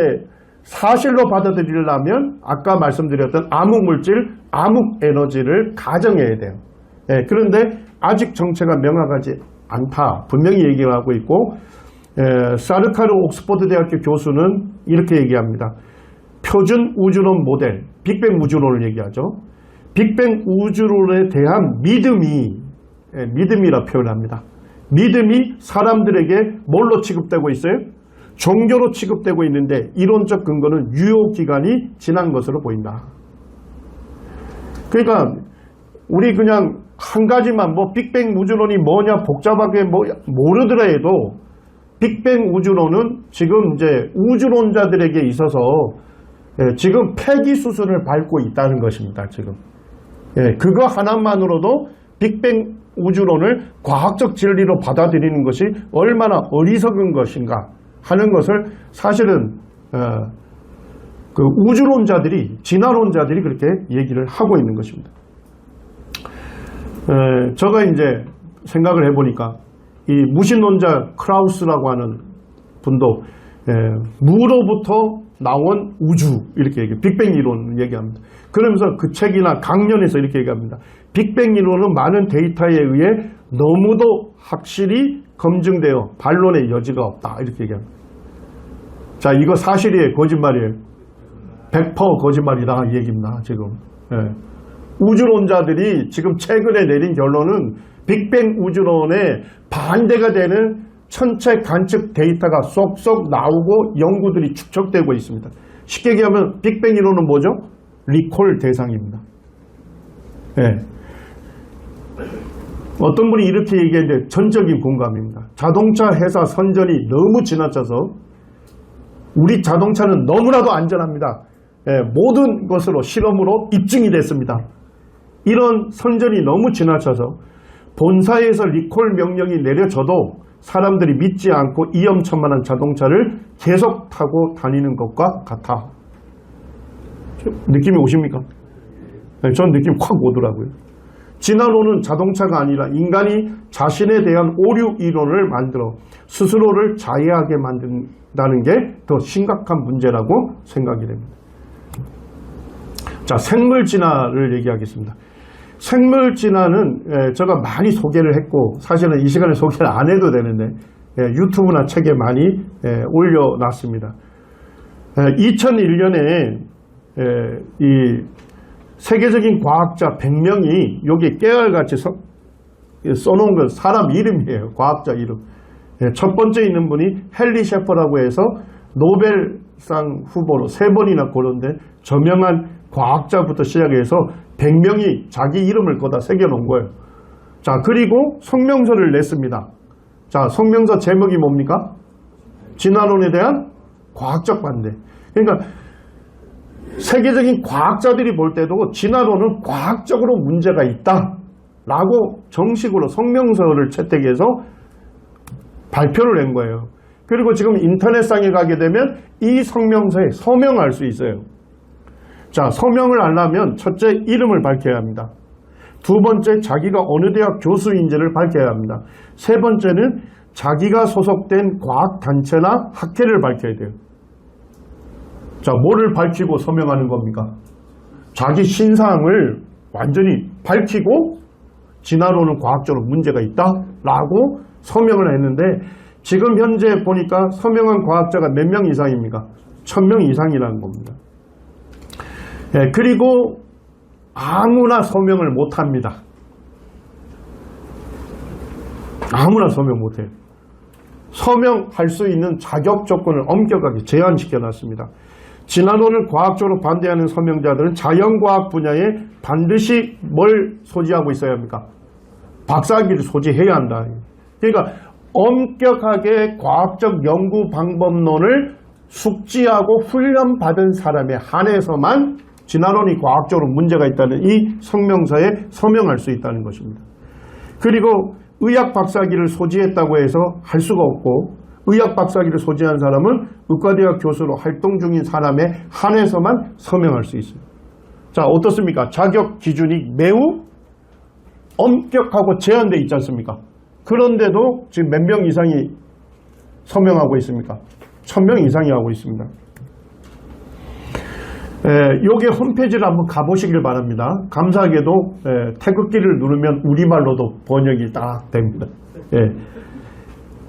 사실로 받아들이려면 아까 말씀드렸던 암흑물질, 암흑에너지를 가정해야 돼요. 그런데 아직 정체가 명확하지 않다. 분명히 얘기를 하고 있고 사르카르 옥스퍼드 대학교 교수는 이렇게 얘기합니다. 표준 우주론 모델, 빅뱅 우주론을 얘기하죠. 빅뱅 우주론에 대한 믿음이라 표현합니다. 믿음이 사람들에게 뭘로 취급되고 있어요? 종교로 취급되고 있는데 이론적 근거는 유효기간이 지난 것으로 보인다. 그러니까 우리 그냥 한 가지만 빅뱅 우주론이 뭐냐 복잡하게 모르더라 해도 빅뱅 우주론은 지금 이제 우주론자들에게 있어서 지금 폐기 수순을 밟고 있다는 것입니다. 지금 그거 하나만으로도 빅뱅 우주론을 과학적 진리로 받아들이는 것이 얼마나 어리석은 것인가 하는 것을 사실은 그 우주론자들이 진화론자들이 그렇게 얘기를 하고 있는 것입니다. 제가 이제 생각을 해보니까 이 무신론자 크라우스라고 하는 분도 무로부터 나온 우주 이렇게 얘기해요. 빅뱅 이론 얘기합니다. 그러면서 그 책이나 강연에서 이렇게 얘기합니다. 빅뱅 이론은 많은 데이터에 의해 너무도 확실히 검증되어 반론의 여지가 없다 이렇게 얘기합니다. 자, 이거 사실이에요? 거짓말이에요? 100% 거짓말이다 이 얘기입니다. 지금 우주론자들이 지금 최근에 내린 결론은 빅뱅 우주론에 반대가 되는 천체 관측 데이터가 쏙쏙 나오고 연구들이 축적되고 있습니다. 쉽게 얘기하면 빅뱅 이론은 뭐죠? 리콜 대상입니다. 어떤 분이 이렇게 얘기했는데 전적인 공감입니다. 자동차 회사 선전이 너무 지나쳐서 우리 자동차는 너무나도 안전합니다. 모든 것으로 실험으로 입증이 됐습니다. 이런 선전이 너무 지나쳐서 본사에서 리콜 명령이 내려져도 사람들이 믿지 않고 위험천만한 자동차를 계속 타고 다니는 것과 같아. 느낌이 오십니까? 전 느낌 확 오더라고요. 진화론은 자동차가 아니라 인간이 자신에 대한 오류 이론을 만들어 스스로를 자해하게 만든다는 게 더 심각한 문제라고 생각이 됩니다. 자, 생물 진화를 얘기하겠습니다. 생물 진화는 제가 많이 소개를 했고 사실은 이 시간에 소개를 안 해도 되는데 유튜브나 책에 많이 올려놨습니다. 2001년에 이 세계적인 과학자 100명이 여기 깨알같이 써놓은 건 사람 이름이에요. 과학자 이름. 첫 번째 있는 분이 헨리 셰퍼라고 해서 노벨상 후보로 3번이나 고른데 저명한 과학자부터 시작해서 100명이 자기 이름을 거다 새겨놓은 거예요. 자, 그리고 성명서를 냈습니다. 자, 성명서 제목이 뭡니까? 진화론에 대한 과학적 반대. 그러니까 세계적인 과학자들이 볼 때도 진화론은 과학적으로 문제가 있다라고 정식으로 성명서를 채택해서 발표를 낸 거예요. 그리고 지금 인터넷상에 가게 되면 이 성명서에 서명할 수 있어요. 자, 서명을 하려면 첫째 이름을 밝혀야 합니다. 두 번째 자기가 어느 대학 교수인지를 밝혀야 합니다. 세 번째는 자기가 소속된 과학단체나 학회를 밝혀야 돼요. 자, 뭐를 밝히고 서명하는 겁니까? 자기 신상을 완전히 밝히고 진화론은 과학적으로 문제가 있다라고 서명을 했는데 지금 현재 보니까 서명한 과학자가 몇 명 이상입니까? 1000명 이상이라는 겁니다. 그리고 아무나 서명을 못합니다. 아무나 서명 못해요. 서명할 수 있는 자격 조건을 엄격하게 제한시켜 놨습니다. 진화론을 과학적으로 반대하는 서명자들은 자연과학 분야에 반드시 뭘 소지하고 있어야 합니까? 박사학위를 소지해야 한다. 그러니까 엄격하게 과학적 연구 방법론을 숙지하고 훈련받은 사람에 한해서만 진화론이 과학적으로 문제가 있다는 이 성명서에 서명할 수 있다는 것입니다. 그리고 의학 박사학위를 소지했다고 해서 할 수가 없고 의학 박사학위를 소지한 사람은 의과대학 교수로 활동 중인 사람에 한해서만 서명할 수 있어요. 자, 어떻습니까? 자격 기준이 매우 엄격하고 제한되어 있지 않습니까? 그런데도 지금 몇 명 이상이 서명하고 있습니까? 1000명 이상이 하고 있습니다. 요게 홈페이지를 한번 가보시길 바랍니다. 감사하게도 태극기를 누르면 우리말로도 번역이 딱 됩니다.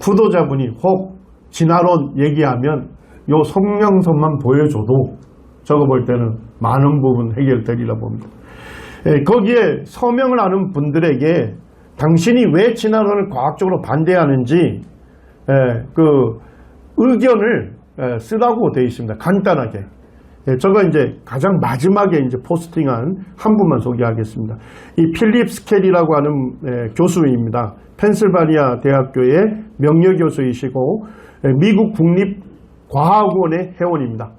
구독자분이 혹 진화론 얘기하면 요 성명서만 보여줘도 저거 볼 때는 많은 부분 해결되리라 봅니다. 거기에 서명을 하는 분들에게 당신이 왜 진화론을 과학적으로 반대하는지 그 의견을 쓰라고 되어 있습니다. 간단하게. 제가 이제 가장 마지막에 이제 포스팅한 한 분만 소개하겠습니다. 이 필립 스켈이라고 하는 교수입니다. 펜실바니아 대학교의 명예교수이시고 미국 국립과학원의 회원입니다.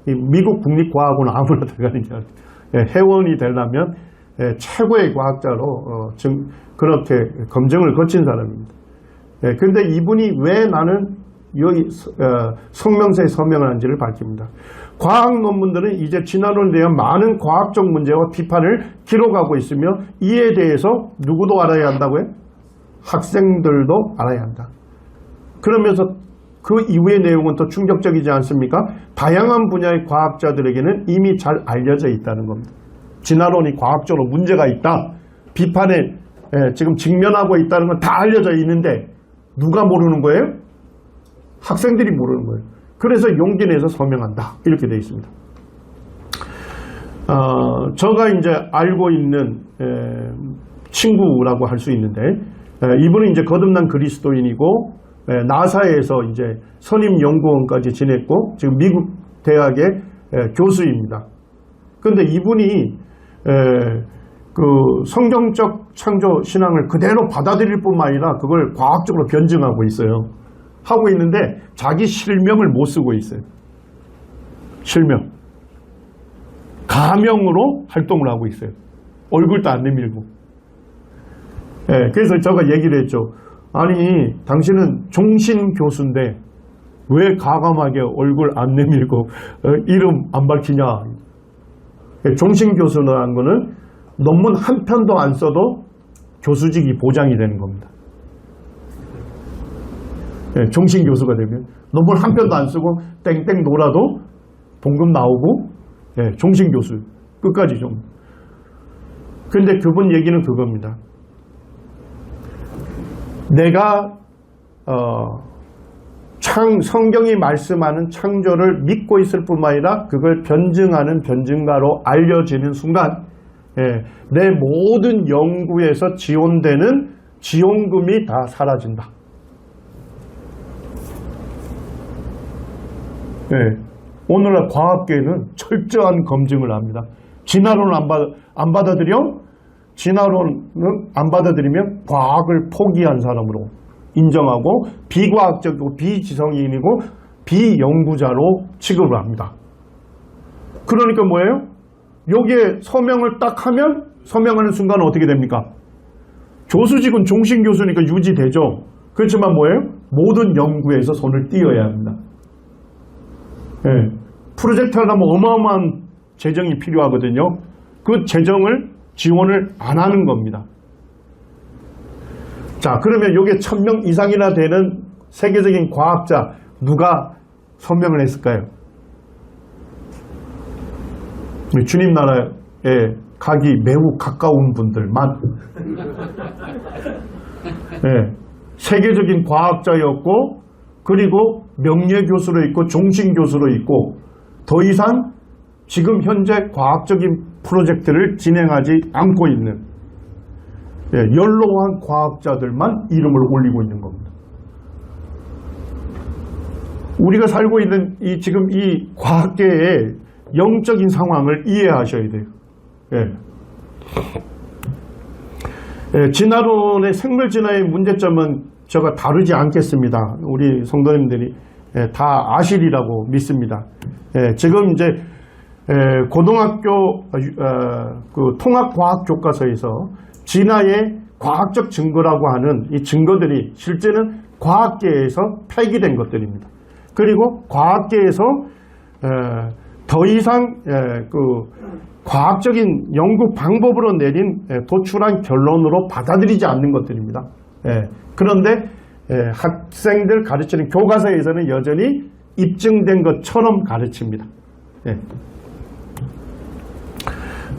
이 미국 국립과학원은 아무나 들어가는 게 아니에요. 회원이 되려면 최고의 과학자로 그렇게 검증을 거친 사람입니다. 그런데 이분이 왜 나는 여기 성명서에 서명을 한지를 밝힙니다. 과학 논문들은 이제 진화론에 대한 많은 과학적 문제와 비판을 기록하고 있으며 이에 대해서 누구도 알아야 한다고요? 학생들도 알아야 한다. 그러면서 그 이후의 내용은 더 충격적이지 않습니까? 다양한 분야의 과학자들에게는 이미 잘 알려져 있다는 겁니다. 진화론이 과학적으로 문제가 있다. 비판에 지금 직면하고 있다는 건 다 알려져 있는데 누가 모르는 거예요? 학생들이 모르는 거예요. 그래서 용기 내서 서명한다. 이렇게 되어 있습니다. 제가 이제 알고 있는 친구라고 할 수 있는데 이분은 이제 거듭난 그리스도인이고 나사에서 이제 선임연구원까지 지냈고 지금 미국 대학의 교수입니다. 그런데 이분이 그 성경적 창조 신앙을 그대로 받아들일 뿐만 아니라 그걸 과학적으로 변증하고 있어요. 하고 있는데 자기 실명을 못 쓰고 있어요. 실명. 가명으로 활동을 하고 있어요. 얼굴도 안 내밀고. 그래서 제가 얘기를 했죠. 아니 당신은 종신 교수인데 왜 가감하게 얼굴 안 내밀고 이름 안 밝히냐. 종신 교수라는 거는 논문 한 편도 안 써도 교수직이 보장이 되는 겁니다. 종신 교수가 되면 논문 한 편도 안 쓰고 땡땡 놀아도 봉급 나오고 종신 교수 끝까지 좀. 그런데 그분 얘기는 그겁니다. 내가 성경이 말씀하는 창조를 믿고 있을 뿐만 아니라 그걸 변증하는 변증가로 알려지는 순간 내 모든 연구에서 지원되는 지원금이 다 사라진다. 오늘날 과학계는 철저한 검증을 합니다. 진화론을 안 받아들여? 진화론은 안 받아들이면 과학을 포기한 사람으로 인정하고 비과학적이고 비지성인이고 비연구자로 취급을 합니다. 그러니까 뭐예요? 여기에 서명을 딱 하면 서명하는 순간 어떻게 됩니까? 교수직은 종신 교수니까 유지되죠. 그렇지만 뭐예요? 모든 연구에서 손을 띄어야 합니다. 프로젝트 하려면 어마어마한 재정이 필요하거든요. 그 재정을 지원을 안 하는 겁니다. 자, 그러면 여기에 1000명 이상이나 되는 세계적인 과학자 누가 서명을 했을까요? 주님 나라에 가기 매우 가까운 분들만 세계적인 과학자였고 그리고 명예교수로 있고 종신교수로 있고 더 이상 지금 현재 과학적인 프로젝트를 진행하지 않고 있는 연로한 과학자들만 이름을 올리고 있는 겁니다. 우리가 살고 있는 지금 이 과학계의 영적인 상황을 이해하셔야 돼요. 진화론의 생물진화의 문제점은 제가 다루지 않겠습니다. 우리 성도님들이 다 아시리라고 믿습니다. 지금 이제 고등학교 그 통합과학 교과서에서 진화의 과학적 증거라고 하는 이 증거들이 실제는 과학계에서 폐기된 것들입니다. 그리고 과학계에서 더 이상 그 과학적인 연구 방법으로 내린 도출한 결론으로 받아들이지 않는 것들입니다. 그런데 학생들 가르치는 교과서에서는 여전히 입증된 것처럼 가르칩니다.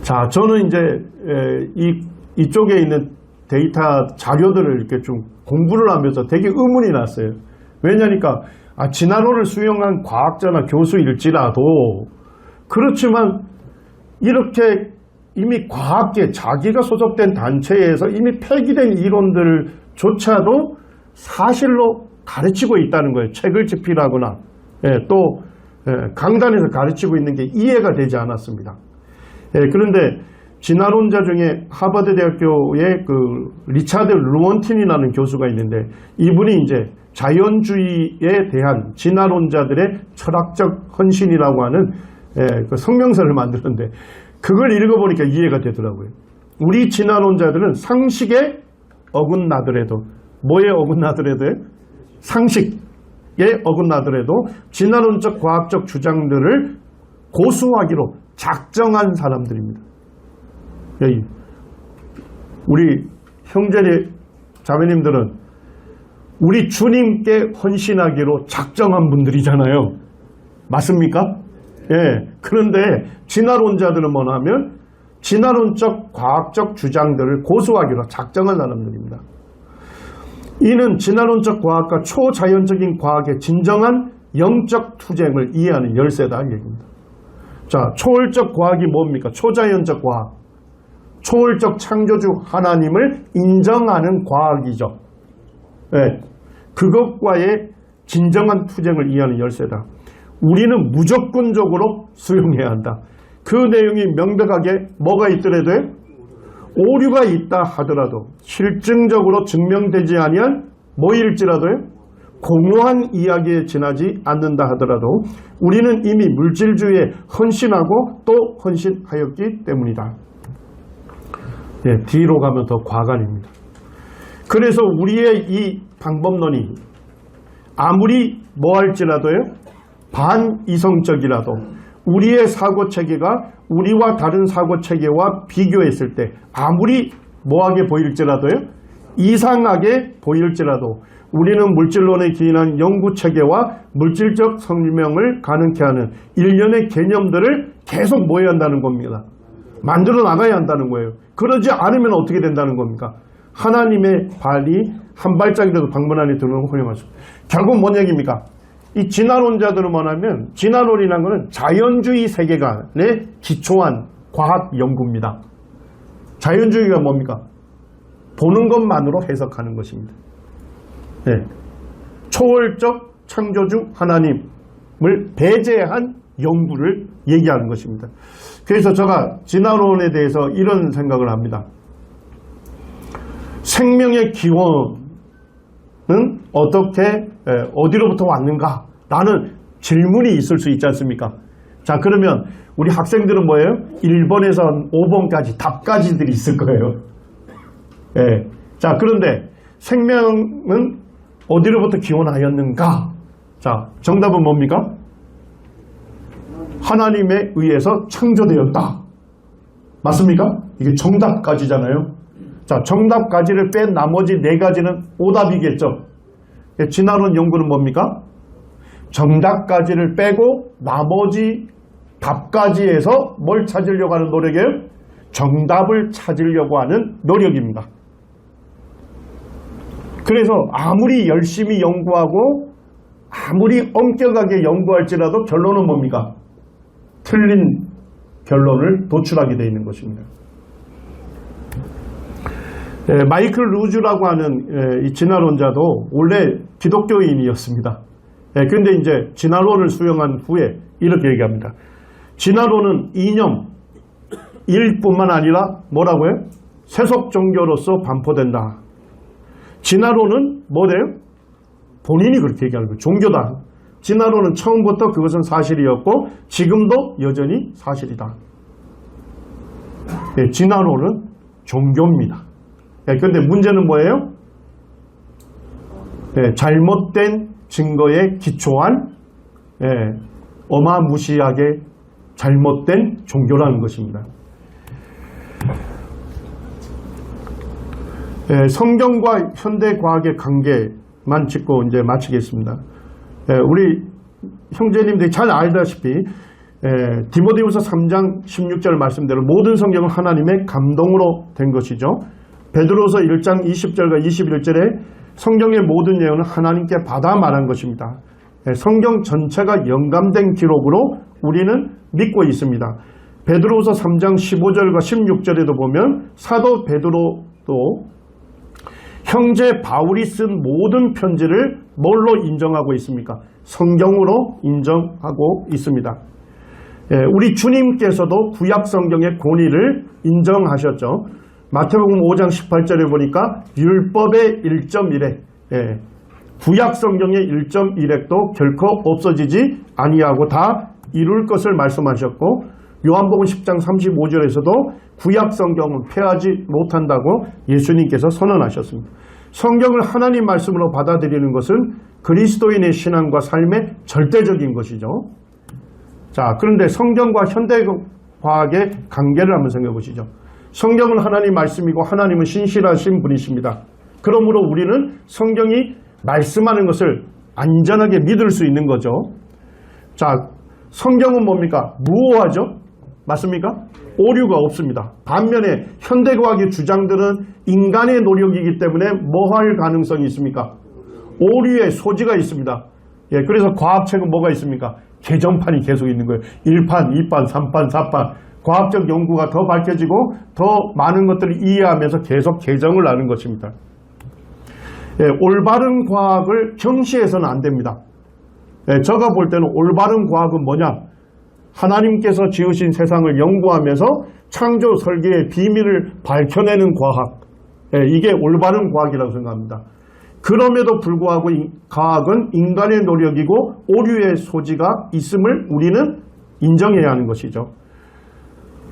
자, 저는 이제 이쪽에 있는 데이터 자료들을 이렇게 좀 공부를 하면서 되게 의문이 났어요. 왜냐니까 진화론을 수용한 과학자나 교수일지라도 그렇지만 이렇게 이미 과학계 자기가 소속된 단체에서 이미 폐기된 이론들조차도 사실로 가르치고 있다는 거예요. 책을 집필하거나 또 강단에서 가르치고 있는 게 이해가 되지 않았습니다. 그런데 진화론자 중에 하버드 대학교의 그 리차드 루원틴이라는 교수가 있는데 이분이 이제 자연주의에 대한 진화론자들의 철학적 헌신이라고 하는 그 성명서를 만드는데 그걸 읽어보니까 이해가 되더라고요. 우리 진화론자들은 상식에 어긋나더라도 뭐에 어긋나더라도 상식에 어긋나더라도 진화론적 과학적 주장들을 고수하기로 작정한 사람들입니다. 여기 우리 형제님 자매님들은 우리 주님께 헌신하기로 작정한 분들이잖아요. 맞습니까? 예. 그런데 진화론자들은 뭐냐면 진화론적 과학적 주장들을 고수하기로 작정한 사람들입니다. 이는 진화론적 과학과 초자연적인 과학의 진정한 영적 투쟁을 이해하는 열쇠다 이 얘기입니다. 자, 초월적 과학이 뭡니까? 초자연적 과학. 초월적 창조주 하나님을 인정하는 과학이죠. 네, 그것과의 진정한 투쟁을 이해하는 열쇠다. 우리는 무조건적으로 수용해야 한다. 그 내용이 명백하게 뭐가 있더라도 오류가 있다 하더라도 실증적으로 증명되지 아니한 뭐일지라도요 공허한 이야기에 지나지 않는다 하더라도 우리는 이미 물질주의에 헌신하고 또 헌신하였기 때문이다. 네, 뒤로 가면 더 과간입니다. 그래서 우리의 이 방법론이 아무리 뭐할지라도요 반이성적이라도 우리의 사고체계가 우리와 다른 사고체계와 비교했을 때 아무리 뭐하게 보일지라도요 이상하게 보일지라도 우리는 물질론에 기인한 연구체계와 물질적 설명을 가능케 하는 일련의 개념들을 계속 뭐 해야 한다는 겁니다. 만들어 나가야 한다는 거예요. 그러지 않으면 어떻게 된다는 겁니까? 하나님의 발이 한 발짝이라도 방문 안에 들어오는 허용하죠. 결국 뭔 얘기입니까? 이 진화론자들은 뭐냐면 진화론이라는 것은 자연주의 세계관에 기초한 과학 연구입니다. 자연주의가 뭡니까? 보는 것만으로 해석하는 것입니다. 네. 초월적 창조주 하나님을 배제한 연구를 얘기하는 것입니다. 그래서 제가 진화론에 대해서 이런 생각을 합니다. 생명의 기원은 어떻게 어디로부터 왔는가? 라는 질문이 있을 수 있지 않습니까? 자, 그러면 우리 학생들은 뭐예요? 1번에서 5번까지 답까지들이 있을 거예요. 예. 자, 그런데 생명은 어디로부터 기원하였는가? 자, 정답은 뭡니까? 하나님에 의해서 창조되었다. 맞습니까? 이게 정답까지잖아요. 자, 정답까지를 뺀 나머지 4가지는 오답이겠죠. 진화론 연구는 뭡니까? 정답까지를 빼고 나머지 답까지에서 뭘 찾으려고 하는 노력이에요? 정답을 찾으려고 하는 노력입니다. 그래서 아무리 열심히 연구하고 아무리 엄격하게 연구할지라도 결론은 뭡니까? 틀린 결론을 도출하게 되어 있는 것입니다. 마이클 루즈라고 하는 이 진화론자도 원래 기독교인이었습니다. 그런데 이제 진화론을 수용한 후에 이렇게 얘기합니다. 진화론은 이념일 뿐만 아니라 뭐라고요? 세속 종교로서 반포된다. 진화론은 뭐래요? 본인이 그렇게 얘기하는 거예요. 종교다. 진화론은 처음부터 그것은 사실이었고 지금도 여전히 사실이다. 진화론은 종교입니다. 그런데 문제는 뭐예요? 잘못된 증거에 기초한 어마무시하게 잘못된 종교라는 것입니다. 성경과 현대과학의 관계만 짚고 이제 마치겠습니다. 우리 형제님들이 잘 알다시피 디모데후서 3장 16절 말씀대로 모든 성경은 하나님의 감동으로 된 것이죠. 베드로서 1장 20절과 21절에 성경의 모든 예언은 하나님께 받아 말한 것입니다. 성경 전체가 영감된 기록으로 우리는 믿고 있습니다. 베드로후서 3장 15절과 16절에도 보면 사도 베드로도 형제 바울이 쓴 모든 편지를 뭘로 인정하고 있습니까? 성경으로 인정하고 있습니다. 우리 주님께서도 구약 성경의 권위를 인정하셨죠. 마태복음 5장 18절에 보니까 율법의 1.1획, 구약 성경의 1.1획도 결코 없어지지 아니하고 다 이룰 것을 말씀하셨고, 요한복음 10장 35절에서도 구약 성경은 폐하지 못한다고 예수님께서 선언하셨습니다. 성경을 하나님 말씀으로 받아들이는 것은 그리스도인의 신앙과 삶의 절대적인 것이죠. 자, 그런데 성경과 현대과학의 관계를 한번 생각해 보시죠. 성경은 하나님 말씀이고 하나님은 신실하신 분이십니다. 그러므로 우리는 성경이 말씀하는 것을 안전하게 믿을 수 있는 거죠. 자, 성경은 뭡니까? 무오하죠? 맞습니까? 오류가 없습니다. 반면에 현대과학의 주장들은 인간의 노력이기 때문에 뭐 할 가능성이 있습니까? 오류의 소지가 있습니다. 그래서 과학책은 뭐가 있습니까? 개정판이 계속 있는 거예요. 1판, 2판, 3판, 4판. 과학적 연구가 더 밝혀지고 더 많은 것들을 이해하면서 계속 개정을 하는 것입니다. 올바른 과학을 경시해서는 안 됩니다. 제가 볼 때는 올바른 과학은 뭐냐? 하나님께서 지으신 세상을 연구하면서 창조 설계의 비밀을 밝혀내는 과학, 이게 올바른 과학이라고 생각합니다. 그럼에도 불구하고 과학은 인간의 노력이고 오류의 소지가 있음을 우리는 인정해야 하는 것이죠.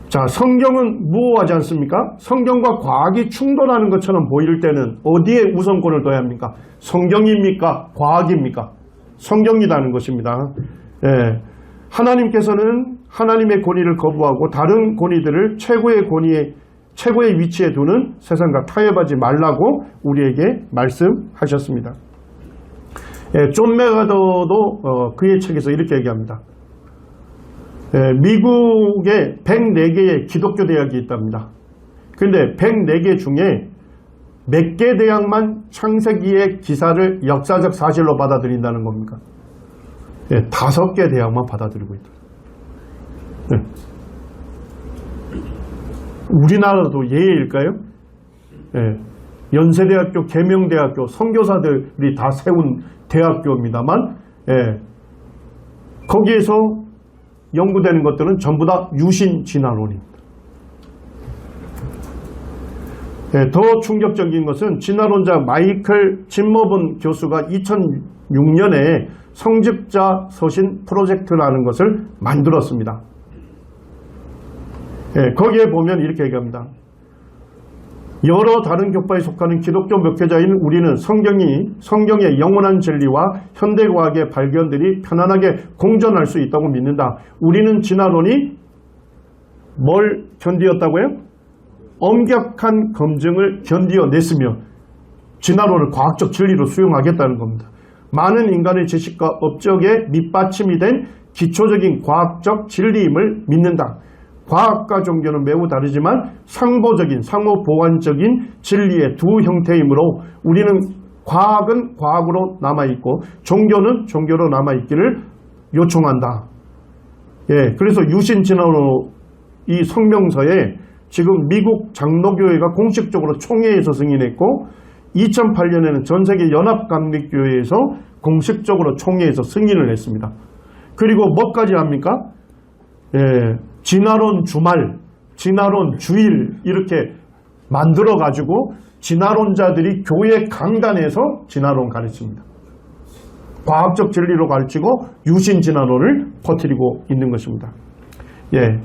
자, 성경은 무오하지 않습니까? 성경과 과학이 충돌하는 것처럼 보일 때는 어디에 우선권을 둬야 합니까? 성경입니까? 과학입니까? 성경이라는 것입니다. 하나님께서는 하나님의 권위를 거부하고 다른 권위들을 최고의 위치에 두는 세상과 타협하지 말라고 우리에게 말씀하셨습니다. 존 맥아더도 그의 책에서 이렇게 얘기합니다. 미국에 104개의 기독교 대학이 있답니다. 그런데 104개 중에 몇 개 대학만 창세기의 기사를 역사적 사실로 받아들인다는 겁니까? 5개 대학만 받아들이고 있다. 우리나라도 예일까요? 연세대학교, 계명대학교, 선교사들이 다 세운 대학교입니다만, 거기에서 연구되는 것들은 전부 다 유신 진화론입니다. 더 충격적인 것은 진화론자 마이클 진머번 교수가 2006년에 성직자 서신 프로젝트라는 것을 만들었습니다. 거기에 보면 이렇게 얘기합니다. 여러 다른 교파에 속하는 기독교 목회자인 우리는 성경의 영원한 진리와 현대과학의 발견들이 편안하게 공존할 수 있다고 믿는다. 우리는 진화론이 뭘 견디었다고요? 엄격한 검증을 견디어냈으며 진화론을 과학적 진리로 수용하겠다는 겁니다. 많은 인간의 지식과 업적에 밑받침이 된 기초적인 과학적 진리임을 믿는다. 과학과 종교는 매우 다르지만 상보적인, 상호보완적인 진리의 두 형태이므로 우리는 과학은 과학으로 남아있고 종교는 종교로 남아있기를 요청한다. 그래서 유신진화론 이 성명서에 지금 미국 장로교회가 공식적으로 총회에서 승인했고 2008년에는 전세계 연합감리교회에서 공식적으로 총회에서 승인을 했습니다. 그리고 뭐까지 합니까? 진화론 주말, 진화론 주일 이렇게 만들어가지고 진화론자들이 교회 강단에서 진화론 가르칩니다. 과학적 진리로 가르치고 유신 진화론을 퍼뜨리고 있는 것입니다.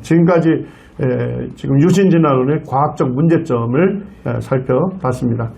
지금까지 지금 유신 진화론의 과학적 문제점을 살펴봤습니다.